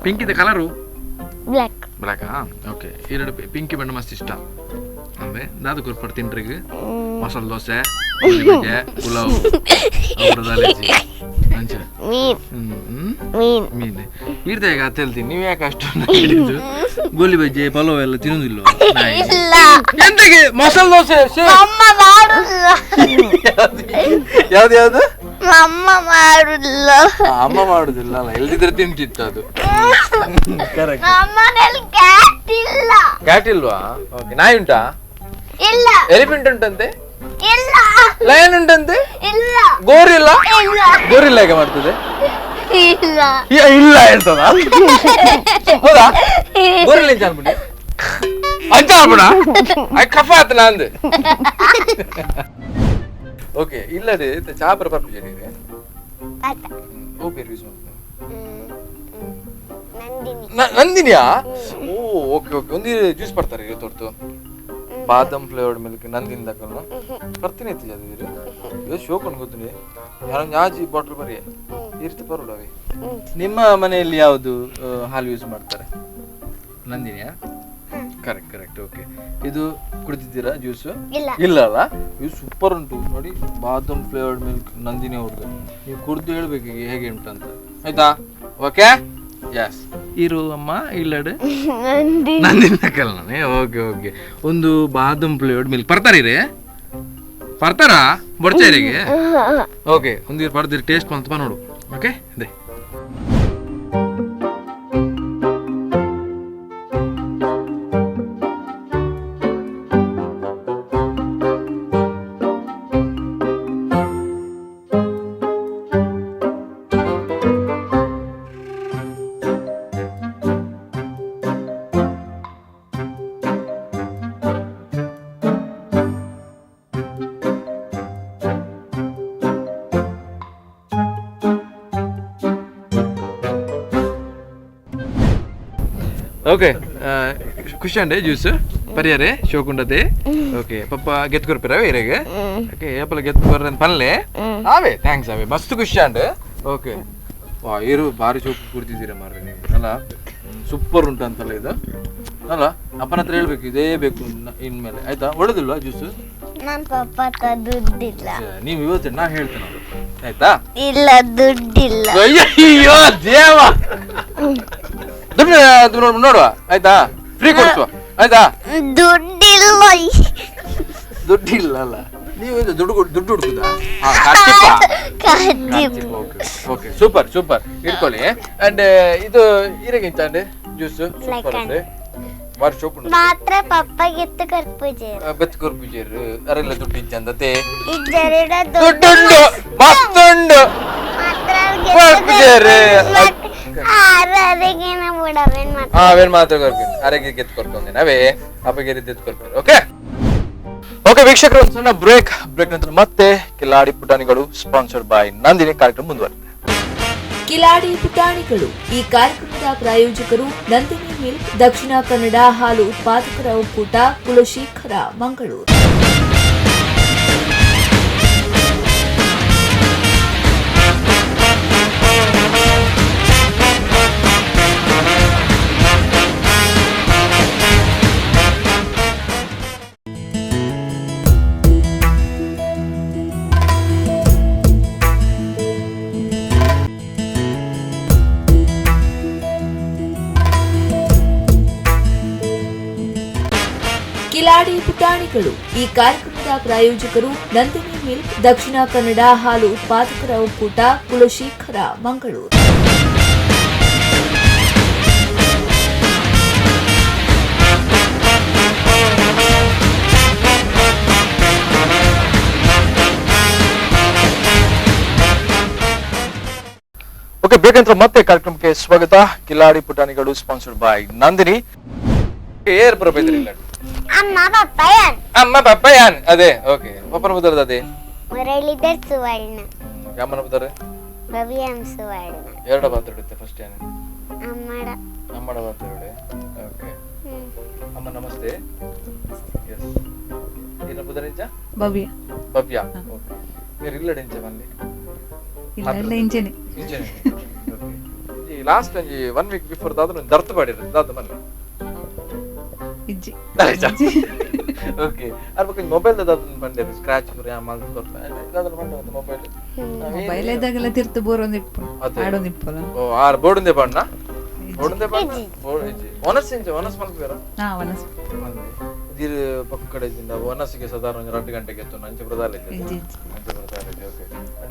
ಪಿಂಕ್ ಇದೆ ಕಲರು ಬ್ಲ್ಯಾಕ್. ಬ್ಲ್ಯಾಕಾ? ಓಕೆ. ಎರಡು ಪಿಂಕಿ ಬಣ್ಣ ಮಸ್ತ್ ಇಷ್ಟ ಅಂದ್ರೆ ದಾದ ಕೊರ್ಪಡ್ ತಿನ್ರಿಗೆ ಮಸಾಲೆ ದೋಸೆ, ಪುಲಾವ್, ಮೀನ್ ಇರ್ದಾಗ ಅಂತ ಹೇಳ್ತೀನಿ. ನೀವ್ ಯಾಕೆ ಅಷ್ಟು ಹಿಡಿದು ಗೋಲಿ ಬಜ್ಜಿ ಪಲಾವ್ ಎಲ್ಲ ತಿನ್ನೋದಿಲ್ಲ? ಎಂತಗೆ ಮಸಾಲೆ ದೋಸೆ ಯಾವ್ದು ಯಾವ್ದು ಅಮ್ಮ ಮಾಡುದಿಲ್ಲ. ಅಮ್ಮ ಮಾಡುದಿಲ್ಲ ಅಲ್ಲ, ಎಲ್ದಿದ್ರೆ ತಿಂತಿತ್ತು ಅದು. ಕರೆಕ್ಟ್. ನಮ್ಮನೇಲಿ ಕ್ಯಾಟ್ ಇಲ್ಲ. ಕ್ಯಾಟ್ ಇಲ್ವಾ? ಓಕೆ. ನಾಯಿ ಉಂಟಾ? ಇಲ್ಲ. ಎಲಿಫೆಂಟ್ ಉಂಟಂತೆ? ಇಲ್ಲ. ಲಯನ್ ಉಂಟಂತೆ? ಇಲ್ಲ. ಗೋರಿಲ್ಲ? ಇಲ್ಲ. ಗೋರಿಲ್ಲ ಹೇಗೆ ಮಾಡ್ತದೆ? ಇಲ್ಲ. ಇಲ್ಲ ಹೇಳ್ತದ? ಹೌದಾ? ಗೋರಿಲ್ಲ ಅಂತ ಅನ್ಬಿಡಿ ಅಂತ ಅನ್ಬಿಡ ಕಫ ಆತ ನಂದು. ಓಕೆ. ಇಲ್ಲದೆ ಚಾಪರ ಪರ್ಪಿಜನಿದೆ ಓ ಪೇರು ಯೂಸ್ ಮಾಡ್ತೀನಿ. ನಂದಿನಿಯಾ? ಓ ಓಕೆ ಓಕೆ. ಒಂದು ಜ್ಯೂಸ್ ಬರ್ತಾರೆ ಇವತ್ತು ಬಾದಾಮ್ ಫ್ಲೇವರ್ಡ್ ಮಿಲ್ಕ್ ನಂದಿನಿ ತಗೊಳ್ಳ ಬರ್ತೀನಿ ಐತಿ ಅದಿರು ಇವತ್ತು ಶೋಕೊಂಡು ಗೊತ್ತಿನಿ ಯಾರೊಂದು ಆಜಿ ಬಾಟ್ಲ್ ಬರೀ ಇರ್ತಿ ಬರೋಡವೆ. ನಿಮ್ಮ ಮನೆಯಲ್ಲಿ ಯಾವುದು ಹಾಲು ಯೂಸ್ ಮಾಡ್ತಾರೆ? ನಂದಿನಿಯಾ? Correct correct. ಓಕೆ. ಇದು ಕುಡಿದಿದ್ದೀರಾ ಜ್ಯೂಸ್? ಇಲ್ಲ ಅಲ್ಲ? ಇದು ಸೂಪರ್ ಉಂಟು ನೋಡಿ, ಬಾದಾಮ್ ಫ್ಲೇವರ್ಡ್ ಮಿಲ್ಕ್ ನಂದಿನಿ ಅವ್ರದ್ದು. ನೀವು ಕುಡಿದು ಹೇಳ್ಬೇಕು ಹೇಗೆ ಉಂಟು ಅಂತ, ಆಯ್ತಾ? ಓಕೆ. ಯಸ್. ಇರು ಅಮ್ಮ ಇಲ್ಲಡು ನಂದಿನ ಕಲ್ನೇ. Okay okay. ಒಂದು ಬಾದಾಮ್ ಫ್ಲೇವರ್ಡ್ ಮಿಲ್ಕ್ ಬರ್ತಾರೀ? ಬರ್ತಾರಾ ಬಡ್ಚೇರಿಗೆ? ಓಕೆ. ಒಂದು ಬರ್ದಿರಿ ಟೇಸ್ಟ್ ಬಂತಪ್ಪ ನೋಡು. ಓಕೆ. ಅದೇ ಓಕೆ. ಖುಷಿ ಅಂಡೆ ಜ್ಯೂಸ್ ಪರಿಯಾರೆ ಶೋಕುಂಡತೆ. ಓಕೆ. ಪಪ್ಪ ಗೆತ್ ಕೊರ್ಪಿರ ಬೇರೆಗೆ? ಓಕೆ. ಏಪಲ ಗೆತ್ ಕೊರ್ರ ಅಂತ ಪನ್ಲೆ ಅವೇ ಥ್ಯಾಂಕ್ಸ್ ಅವೇ ಮಸ್ತ್ ಖುಷಿ ಅಂಡೆ. ಓಕೆ. ವಾ ಇರು ಭಾರಿ ಶೋಕು ಕುಡ್ತಿದ್ದೀರಾ ಮಾರ್ರೆ ನೀವು ಅಲ್ಲ? ಸೂಪರ್ ಉಂಟು ಅಂತಲ್ಲ ಇದು. ಅಲ್ಲ ಅಪ್ಪನ ಹತ್ರ ಹೇಳ್ಬೇಕು ಇದೇ ಬೇಕು ಇನ್ಮೇಲೆ ಆಯ್ತಾ. ಒಳ್ಳೆದಿಲ್ವಾ ಜ್ಯೂಸು? ನನ್ ಪಪ್ಪ ಹತ್ರ ದುಡ್ಡಿಲ್ಲ. ನೀವು ಇವತ್ತು ನಾ ಹೇಳ್ತೇನೆ ಆಯ್ತಾ. ಇಲ್ಲ ದುಡ್ಡಿಲ್ಲ. ಅಯ್ಯೋ ದೇವ, ನೋಡುವ ಆಯ್ತಾ, ಫ್ರೀ ಕೊಡಿಸುವ ಆಯ್ತಾ. ದುಡ್ಡಿಲ್ಲ. ದುಡ್ಡಿಲ್ಲ ಅಲ್ಲ, ನೀವು ದುಡ್ಡು ಹುಡುಕುದಾ? ಓಕೆ ಸೂಪರ್ ಸೂಪರ್, ಇಟ್ಕೊಳ್ಳಿ. ಅಂಡ್ ಇದು ಇರಗಿಂತ ಅಂಡ್ ಜ್ಯೂಸ್ ಸೂಪರ್ ಅಂಡ್ ಬಾರಿ ಸೋಪ್ ಉಂಟು ಮಾತ್ರ ಪಪ್ಪಗೆ ಎತ್ತು ಕರ್ಪೂಜೇರು ಬೆತ್ತು ಕರ್ಪೂಜೇರು ಅರೆಲ್ಲ ದುಡ್ಡು ಇಚ್ಚಂದತೆ ಇಜ್ಜರಿಡ ದುಡ್ಡುಂಡು ಮತ್ತುಂಡು ಕರ್ಪೂಜೇರು ಆರರೆಗೆನ ಬಿಡವೇನ್ ಮಾತ್ರ ಅವೇನ್ ಮಾತ್ರ ಕರ್ಕೊಂಡು ಅರೆಗೆ ಗೆದ್ದು ಕರ್ಕೊಂಡೆ ನಾವೇ ಅಪ್ಪಗೆ ಎದ್ದು ಕರ್ಕೊಂಡು. ಓಕೆ ಓಕೆ ವೀಕ್ಷಕರು, ಒಂದು ಸಣ್ಣ ಬ್ರೇಕ್ ನಂತರ ಮತ್ತೆ ಕಿಲಾಡಿ ಪುಟಾಣಿಗಳು ಸ್ಪಾನ್ಸರ್ಡ್ ಬೈ ನಂದಿನಿ ಕಾರ್ಯಕ್ರಮ ಮುಂದುವರೆದಿದೆ. ಕಿಲಾಡಿ ಪುಟಾಣಿಗಳು ಈ ಕಾರ್ಯಕ್ರಮದ ಪ್ರಾಯೋಜಕರು ನಂದಿನಿ ಮಿಲ್ಕ್, ದಕ್ಷಿಣ ಕನ್ನಡ ಹಾಲು ಉತ್ಪಾದಕರ ಒಕ್ಕೂಟ, ಕುಲಶೇಖರ, ಮಂಗಳೂರು. ಕಿಲಾಡಿ ಪುಟಾಣಿಗಳು ಈ ಕಾರ್ಯಕ್ರಮದ ಪ್ರಾಯೋಜಕರು ನಂದಿನಿ ಮಿಲ್ಕ್, ದಕ್ಷಿಣ ಕನ್ನಡ ಹಾಲು ಉತ್ಪಾದಕರ ಒಕ್ಕೂಟ, ಕುಲಶೇಖರ, ಮಂಗಳೂರು. ಓಕೆ ಬ್ರೇಕ್ ನಂತರ ಮತ್ತೆ ಕಾರ್ಯಕ್ರಮಕ್ಕೆ ಸ್ವಾಗತ. Kiladi Putanigalu sponsored by Nandini. Air ಬರಬೇಕಿಲ್ಲ ಅಮ್ಮ ಪಪ್ಪಯ್ಯನ್ ಅಮ್ಮ ಪಪ್ಪಯ್ಯನ್ ಅದೇ. ಓಕೆ ಪಪ್ಪನ ಬುದ್ಧರದ ಅದೇ ಮುರಳೀಧರ್ ಸುವರ್ಣ, ಅಮ್ಮನ ಬುದ್ಧರ ರವಿಯಂ ಸುವರ್ಣ. ಎರಡ ಮಾತಾಡುತ್ತೆ ಫಸ್ಟ್ ಏನು ಅಮ್ಮಡ ಮಾತಾಡಿ. ಓಕೆ ಅಮ್ಮ ನಮಸ್ತೆ. ಎಸ್ ಏನ ಬುದ್ಧರಿಂಚ ಭವ್ಯ ಭವ್ಯ. ಓಕೆ మీరు ఇల్ల డించ మళ్ళీ ಇಲ್ಲ ಇಂಚೆನೆ ಇಂಚೆನೆ. ಓಕೆ ಈ ಲಾಸ್ಟ್ ಒಂಜಿ 1 ವೀಕ್ ಬಿಫೋರ್ ದಾದ ನಾನು ದರ್ತ ಮಾಡಿರ ದಾದ ಮಲ್ಲ ಇಜ್ಜಿ ಓಕೆ ಅರ್ಬಕ ಮೊಬೈಲ್ ದಾದ ಬಂದೆ ಸ್ಕ್ರಾಚ್ ಕುರಿ ಆಮಲ್ ಕೊರ್ತ ದಾದ ಬಂದೆ ಒಂದು ಮೊಬೈಲ್ ಮೊಬೈಲ್ ಇದಾಗೆಲ್ಲ ತಿರ್ತು ಬೋರ್ ಒಂದು ಇಪ್ಪು ಆಡೊಂದು ಇಪ್ಪಲ. ಓ ಆರ್ ಬೋರ್ಡ್ಂದೆ ಬಣ್ಣ ಬೋರ್ಡ್ಂದೆ ಬಣ್ಣ ಬೋರ್ಡ್ ಇಜ್ಜಿ ವನಸ್ ಇಂಚ ವನಸ್ ಮಲ್ಪೇರ ವನಸ್ ದೀರ್ ಪಕ್ಕಡೆದಿಂದ ವನಸ್ಗೆ ಸಾಧಾರಣ 2 ಗಂಟೆಗೆ ಎತ್ತು ನಂಚೆ ಪ್ರದಾಲ ಇದೆ. ಇಜ್ಜಿ ನಂಚೆ ಪ್ರದಾಲ ಇದೆ. ಓಕೆ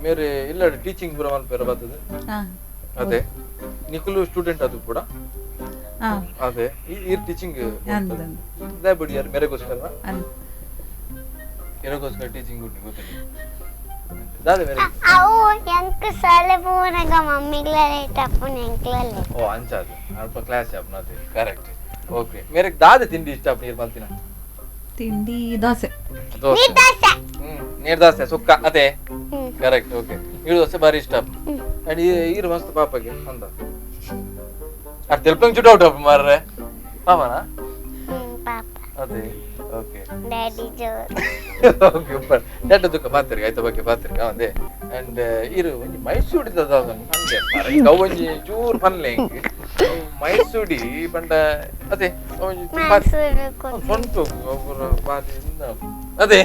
ಮೇರೆ ಇಲ್ಲ ಟೀಚಿಂಗ್ ಪೂರ ಮಲ್ಪೇರ ಬರ್ತದೆ. ಅದೇ ನಿಕುಲು ಸ್ಟೂಡೆಂಟ್ ಅದು ಕೂಡ ಅದೇ ಈ ಟೀಚಿಂಗ್ ಇದೇ ಬಿಡಿ ಯಾರು ಮೇರೆಗೋಸ್ಕರ ಮೇರೆಗೋಸ್ಕರ ಟೀಚಿಂಗ್ ಗೊತ್ತಿಲ್ಲ ದಾದೆ ಮೇರೆ ಅವು ಎಂಕ ಸಾಲೆ ಪೂನಗ ಮಮ್ಮಿಗ್ಲ ಲೇಟ್ ಅಪ್ಪನ ಎಂಕ್ಲಲ್ಲಿ. ಓ ಅಂಚಾದು ಅಲ್ಪ ಕ್ಲಾಸ್ ಅಪ್ಪ ನತೆ ಕರೆಕ್ಟ್. ಓಕೆ ಮೇರೆ ದಾದೆ ತಿಂಡಿ ಇಷ್ಟ ಅಪ್ಪ ನೀರು ಬಂತಿನ ತಿಂಡಿ ದೋಸೆ ನೀರು ದೋಸೆ ಸುಕ್ಕ ಅದೇ ಕರೆಕ್ಟ್. ಓಕೆ ನೀರು ದೋಸೆ ಬಾರಿ ಇಷ್ಟ ಅಪ್ಪ. ಅಂಡ್ ಈರು ಮಸ್ತ್ ಪಾಪಗೆ ಅಂದ ಅದು ತೆಲ್ಪಂಗ್ ಚುಟ್ ಔಟ್ ಅಪ್ಪ ಮಾರ್ರೆ ಪಾಪನ ಪಾಪ ಅದೇ. ಓಕೆ ಡ್ಯಾಡಿ ಜೋರ್ ಓಕೆ ಬಟ್ ದಟ್ ದುಃಖ ಪಾತ್ರಿಗೆ ಆಯ್ತ ಬಗ್ಗೆ ಪಾತ್ರಿಗೆ ಅದೇ. ಅಂಡ್ ಇರು ಒಂಜಿ ಮೈಸೂಡಿ ದಾದ ಹಂಗೆ ಮಾರೆ ಗೌ ಒಂಜಿ ಚೂರ್ ಪನ್ಲೆ ಹಿಂಗೆ ಮೈಸೂಡಿ ಪಂಡ ಅದೇ ಒಂಜಿ ಫಂಟು ಒಬ್ಬರ ಪಾತಿ ಅದೇ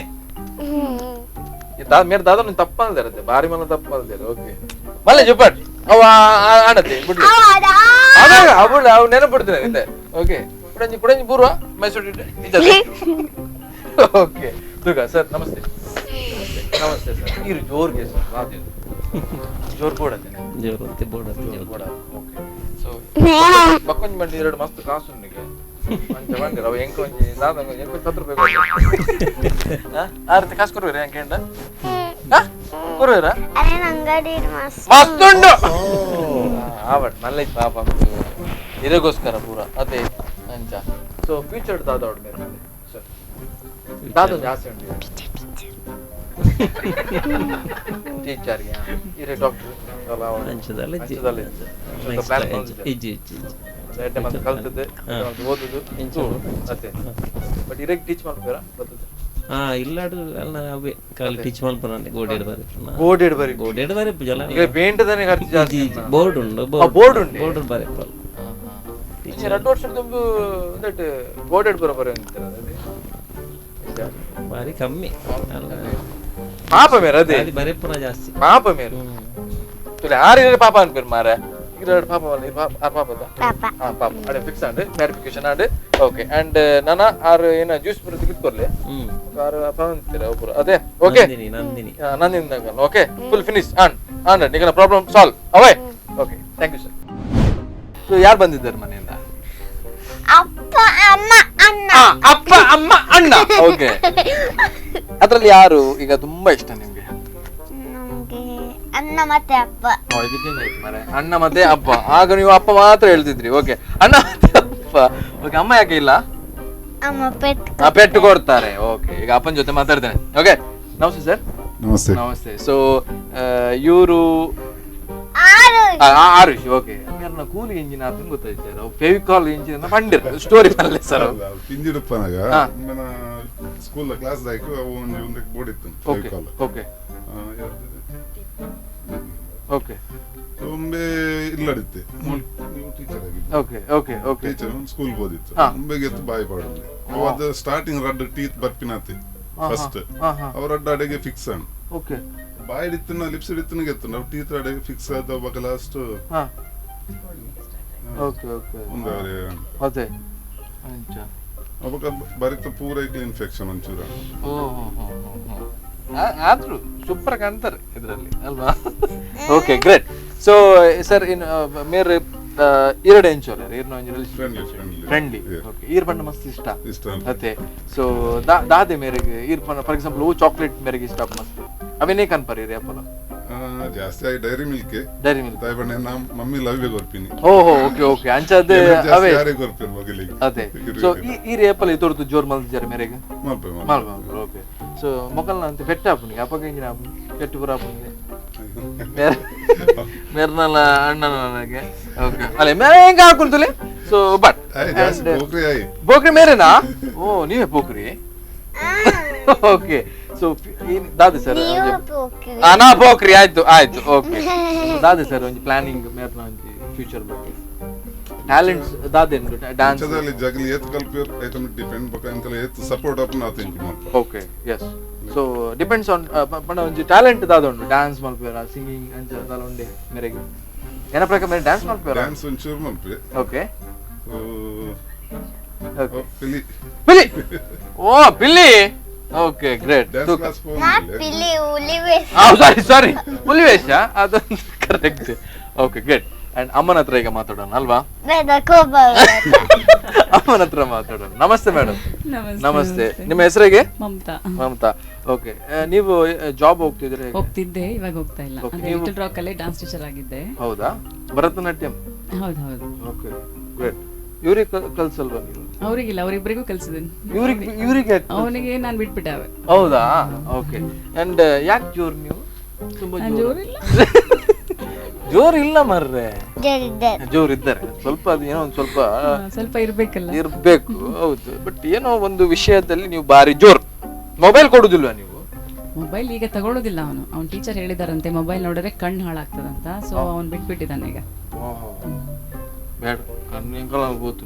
ಮೇರೆ ದಾದ ನೀನು ತಪ್ಪಲ್ದಿರತ್ತೆ ಬಾರಿ ಮನ ತಪ್ಪಲ್ದಿರ. ಓಕೆ ಮಲ್ಲೆ ಜುಪ್ಪಟ್ ಅವ ಆಡತ್ತೆ ಬಿಡ್ಲಿ ಅದಾಗ ಅವಳು ಅವ್ ನೆನಪಿಡ್ತೀನಿ ಇದೆ. ಓಕೆ ಕುಡಂಜಿ ಕುಡಂಜಿ ಪೂರ್ವ ಮೈಸೂರು ಇದ್ದದೆ. ಓಕೆ ದುರ್ಗಾ ಸರ್ ನಮಸ್ತೆ. ನಮಸ್ತೆ ಸರ್. ಇರು ಜೋರ್ಗೆ ಸರ್ ರಾಜು ಜೋರ್ ಬೋಡತ್ತೆ ಜೋರತ್ತೆ ಬೋಡತ್ತೆ ಬೋಡ. ಓಕೆ ಸೊ ಬಕ್ಕೊಂಜಿ ಬಂಡಿ 2 ಮಸ್ತ್ ಕಾಸು ಉಂಡಿಗೆ ಮಂಚ ಬಂದಿರ ಅವ ಎಂಕ ಒಂಜಿ ದಾದ ಎಂಕ 10 ರೂಪಾಯಿ ಕೊಡ್ತಾರೆ. ಆ ರೀತಿ ಕಾಸು ಕೊರುವಿರ ಎಂಕ ಎಂಡ ಕೊರುವಿರ ಅದೇ ಅಂಗಡಿ ಮಸ್ತುಂಡು ಆವಟ್ ಮಲ್ಲೈ ಪಾಪ ಇದಕ್ಕೋಸ್ಕರ ಪೂರ ಅದೇ ಅಂಚ. ಸೊ ಫ್ಯೂಚರ್ ದಾದ ಅವಡು ಮೇರೆ ಸರ್ ದಾದ ಜಾಸ್ತಿ ಉಂಟು ಟೀಚರ್ಗೆ ಇರೇ ಡಾಕ್ಟರ್ ಕಲ್ತದ್ದು ಓದುದು ಅದೇ. ಬಟ್ ಇರೇ ಟೀಚ್ ಮಾಡ್ತೀರಾ ಬರ್ತದೆ ಇಲ್ಲಾಡು ಎಲ್ಲ ಅವೇ ಕಾಲಿ ಟೀಚ್ ಮಲ್ಪನಂಡೆ ಗೋಡೆಡ್ ಬಾರಿ ಗೋಡೆಡ್ ಬರಿ ಗೋಡೆಡ್ ಬಾರಿ ಜಲ ಈಗ ಪೇಂಟ್ ದನೆ ಖರ್ಚು ಜಾಸ್ತಿ. ಬೋರ್ಡ್ ಉಂಡು ಬೋರ್ಡ್ ಉಂಡು ಬೋರ್ಡ್ ಬಾರಿ 2 ವರ್ಷದ ತುಂಬು ಗೋಡೆಡ್ ಬರೋಬರ ಬಾರಿ ಕಮ್ಮಿ ಪಾಪ ಮೇರೆ ಅದೇ ಬರೇ ಪುನಃ ಜಾಸ್ತಿ ಪಾಪ ಮೇರೆ ತುಲೆ ಆರು ಪಾಪ ಅನ್ಪೇರು ಮಾರೆ ಎರಡು ಪಾಪ ಪಾಪದ ಪಾಪ ಅಡೆ fix and clarification and okay and ನಾನ ಆರು ಏನ ಜ್ಯೂಸ್ ಬರ ತೆಗೆದುಕೊರ್ಲಿ ಆರು ಪಾಪ ಅಂತೀರ ಒಬ್ಬರು ಅದೇ okay Nandini Nandini okay full finish ಆನ್ ಈಗ ಪ್ರಾಬ್ಲಮ್ ಸಾಲ್ವ್ ಅವೇ okay thank you sir so ಯಾರು ಬಂದಿದ್ದಾರೆ ಮನೆಯಿಂದ ಅಪ್ಪ ಅಮ್ಮ ಅಣ್ಣ ಅಪ್ಪ ಅಮ್ಮ ಅಣ್ಣ ಓಕೆ ಅದ್ರಲ್ಲಿ ಯಾರು ಈಗ ತುಂಬಾ ಇಷ್ಟ ನಿಮ್ಗೆ ನಮ್ಗೆ ಅಣ್ಣ ಮತ್ತೆ ಅಪ್ಪ ಅಣ್ಣ ಮತ್ತೆ ಅಪ್ಪ ಆಗ ನೀವು ಅಪ್ಪ ಮಾತ್ರ ಹೇಳ್ತಿದ್ರಿ ಓಕೆ ಅಣ್ಣ ಮತ್ತೆ ಅಪ್ಪ ಓಕೆ ಅಮ್ಮ ಯಾಕೆ ಇಲ್ಲ ಅಮ್ಮ ಪೆಟ್ ಪೆಟ್ಟು ಕೊಡ್ತಾರೆ ಓಕೆ ಈಗ ಅಪ್ಪನ ಜೊತೆ ಮಾತಾಡ್ತೇನೆ ಓಕೆ ನಮಸ್ತೆ ಸರ್ ನಮಸ್ತೆ ನಮಸ್ತೆ ಸೊ ಇವರು ಆರುಷ್ ಓಕೆ ಕೂಲಿ ಇಂಜಿನಿಯರ್ ಅಂತ ಗೊತ್ತಾಯ್ತು ಸರ್ ಫೆವಿಕಾಲ್ ಇಂಜಿನಿಯರ್ ಪಂಡಿರ್ ಸ್ಟೋರಿ ಬರಲ್ಲ ಸರ್ ಪಿಂಜಿಡಪ್ಪನಾಗ మన స్కూల్ క్లాస్ దాకా ಒಂದು ಬೋರ್ಡ್ ಇತ್ತು ಓಕೆ ಓಕೆ ಓಕೆ ಒಮ್ಮೆ ಇಲ್ಲಡಿತ್ತೆ ನೀವು ಟೀಚರ್ ಆಗಿದ್ದು okay okay okay teacher school ಓದಿತ್ತು ಒಮ್ಮೆಗೆ ಎತ್ತು ಬಾಯಿ ಪಾಡಲ್ಲಿ ಅವಾದ ಸ್ಟಾರ್ಟಿಂಗ್ ರಡ್ ಟೀತ್ ಬರ್ಪಿನಾತಿ ಫಸ್ಟ್ ಅವ್ರ ರಡ್ ಅಡೆಗೆ ಫಿಕ್ಸ್ ಅನ್ ಓಕೆ ಬಾಯಿ ಇತ್ತು ಲಿಪ್ಸ್ ಇತ್ತು ಗೆತ್ತು ನಾವು ಟೀತ್ ಅಡೆಗೆ ಫಿಕ್ಸ್ ಆದ ಅವಾಗ ಲಾಸ್ಟ್ ಓಕೆ ಓಕೆ ಒಂದವರೆ ಅದೇ ಅಂಚ ಅವಾಗ ಬರಿತ ಪೂರ ಇನ್ಫೆಕ್ಷನ್ ಒಂಚೂರ ಆದ್ರೂ ಸೂಪರ್ ಕಾಣ್ತಾರೆ ಇದರಲ್ಲಿ ಅಲ್ವಾ ಓಕೆ ಗ್ರೇಟ್ ಸೊ ಸರ್ ಇನ್ ಮೇರೆ ಎರಡು ಎಂಚೋಲೆ ಫ್ರೆಂಡ್ಲಿ ಓಕೆ ಈರ್ ಬಣ್ಣ ಮಸ್ತ್ ಇಷ್ಟ ಅತ್ತೆ ಸೊ ದಾದೆ ಮೇರೆಗೆ ಈರ್ ಬಣ್ಣ ಫಾರ್ ಎಕ್ಸಾಂಪಲ್ ಹೂ ಚಾಕ್ಲೇಟ್ ಮೇರೆಗೆ ಇಷ್ಟ ಮಸ್ತ್ ಅವೇನೇ ಕನ್ಪರಿ ರೀ ಅಪ್ಪಲ ಜಾಸ್ತಿ ಆಗಿ ಡೈರಿ ಮಿಲ್ಕ್ ತಾಯಿ ಬಣ್ಣ ನಾ ಮಮ್ಮಿ ಲವ್ಗೆ ಗೊರ್ಪಿನಿ ಓಹೋ ಓಕೆ ಓಕೆ ಅಂಚದೆ ಅವೇ ಯಾರೇ ಗೊರ್ಪಿರ್ ಮಗಲಿಗೆ ಅದೇ ಸೊ ಈ ರೇಪಲ್ ಇತೋರ್ದು ಜೋರ್ ಮಲ್ದಿದ್ದಾರೆ ಮೇರೆಗೆ ಮಲ್ಪೆ ಓಕೆ ಸೊ ಮೊಕಲ್ನ ಅಂತ ಬೆಟ್ಟ ಆಪುನಿಗೆ ಅಪ್ಪಗ ಇಂಜಿನ ಆಪುನಿ ಕೆಟ್ಟು ಬರ ಆಪುನಿಗೆ ಮೇರ್ನಲ್ಲ ಅಣ್ಣ ನನಗೆ ಓಕೆ ಅಲ್ಲ ಮೇರೆ ಹೆಂಗ ಹಾಕುಂತಲೆ ಸೊ ಬಟ್ ಬೋಕ್ರಿ ಮೇರೆನಾ ಓ ನೀವೇ ಬೋಕ್ರಿ ಓಕೆ ಸೊ ದಾದೆ ಸರ್ ನಾ ಬೋಕ್ರಿ ಆಯ್ತು ಆಯ್ತು ಓಕೆ ದಾದೆ ಸರ್ ಒಂಜಿ ಪ್ಲಾನಿಂಗ್ ಮೇರ್ನ ಒಂಜಿ ಫ್ಯೂಚರ್ ಬಗ್ಗೆ ಟ್ಯಾಲೆಂಟ್ಸ್ ದಾದೆ ಡ್ಯಾನ್ಸ್ ಚದಲ್ಲಿ ಜಗಲಿ ಏತ್ ಕಲ್ಪಿರ್ ಐತಮ್ ಡಿಪೆಂಡ್ ಬಕ ಅಂಕಲ ಏತ್ ಸಪೋರ್ಟ್ ಅಪ್ ನಾ think okay yes so depends on ಪಂಡ ಒಂಜಿ ಟ್ಯಾಲೆಂಟ್ ದಾದ ಉಂಡು ಡ್ಯಾನ್ಸ್ ಮಲ್ಪೇರ ಸಿಂಗಿಂಗ್ ಅಂಚ ದಾಲ ಉಂಡೆ ಮೇರೆಗೆ ಏನ ಪ್ರಕಾರ ಮೇರೆ ಡ್ಯಾನ್ಸ್ ಮಲ್ಪೇರ ಡ್ಯಾನ್ಸ್ ಒಂಚೂರು ಮಲ್ಪೆ ಓಕೆ ಪಿಲಿ ಪಿಲಿ ಓ ಪಿಲಿ ಓಕೆ ಗ್ರೇಟ್ ಡ್ಯಾನ್ಸ್ ಕ್ಲಾಸ್ ಪಿಲಿ ಉಲಿವೇಶ ಸಾರಿ ಹುಲಿವೇಶ ಅದೊಂದು ಕರೆಕ್ಟ್ ಓಕೆ ಗ್ರೇಟ್ ಅಂಡ್ ಅಮ್ಮನ ಹತ್ರ ಈಗ ಮಾತಾಡೋಣ ಅಲ್ವಾ ಅಮ್ಮನ ಹತ್ರ ಮಾತಾಡೋಣ ನಮಸ್ತೆ ಮೇಡಮ್ ನಮಸ್ತೆ ನಿಮ್ಮ ಹೆಸರಿಗೆ ಮಮತಾ ಓಕೆ ನೀವು ಜಾಬ್ ಹೋಗ್ತಿದ್ರೆ ಹೋಗ್ತಿದ್ದೆ ಇವಾಗ ಹೋಗ್ತಾ ಇಲ್ಲ ಅಂದ್ರೆ ಲಿಟಲ್ ರಾಕ್ ಅಲ್ಲಿ ಡಾನ್ಸ್ ಟೀಚರ್ ಆಗಿದ್ದೆ ಹೌದಾ ಭರತನಾಟ್ಯಂ ಹೌದು ಓಕೆ ಗ್ರೇಟ್ ಇವ್ರಿಗೆ ಕಲ್ಸಲ್ವಾ ನೀವು ಅವರಿಗಿಲ್ಲ ಅವರಿಬ್ಬರಿಗೂ ಕಲ್ಸಿದ್ದೀನಿ ಇವ್ರಿಗೆ ಅವನಿಗೆ ನಾನು ಬಿಟ್ಬಿಟ್ಟೆ ಅವೆ ಹೌದಾ ಓಕೆ ಅಂಡ್ ಯಾಕೆ ಜೋರ್ ನೀವು ತುಂಬಾ ಜೋರ್ ಇಲ್ಲ ಮರ್ರೆ ಜೋರ್ ಇದ್ದಾರೆ ಸ್ವಲ್ಪ ಅದು ಏನೋ ಒಂದ್ ಸ್ವಲ್ಪ ಇರ್ಬೇಕು ಹೌದು ಬಟ್ ಏನೋ ಒಂದು ವಿಷಯದಲ್ಲಿ ನೀವು ಬಾರಿ ಜೋರ್ ಮೊಬೈಲ್ ಕೊಡುದಿಲ್ವಾ ನೀವು ಮೊಬೈಲ್ ಈಗ ತಗೊಳ್ಳೋದಿಲ್ಲ ಅವನು ಟೀಚರ್ ಹೇಳಿದಾರಂತೆ ಮೊಬೈಲ್ ನೋಡಿದ್ರೆ ಕಣ್ಣು ಹಾಳಾಗ್ತದಂತ ಸೊ ಅವ್ನು ಬಿಟ್ಬಿಟ್ಟಿದ್ದಾನೆ ಈಗ ಬೇಡ ಕಣ್ಣು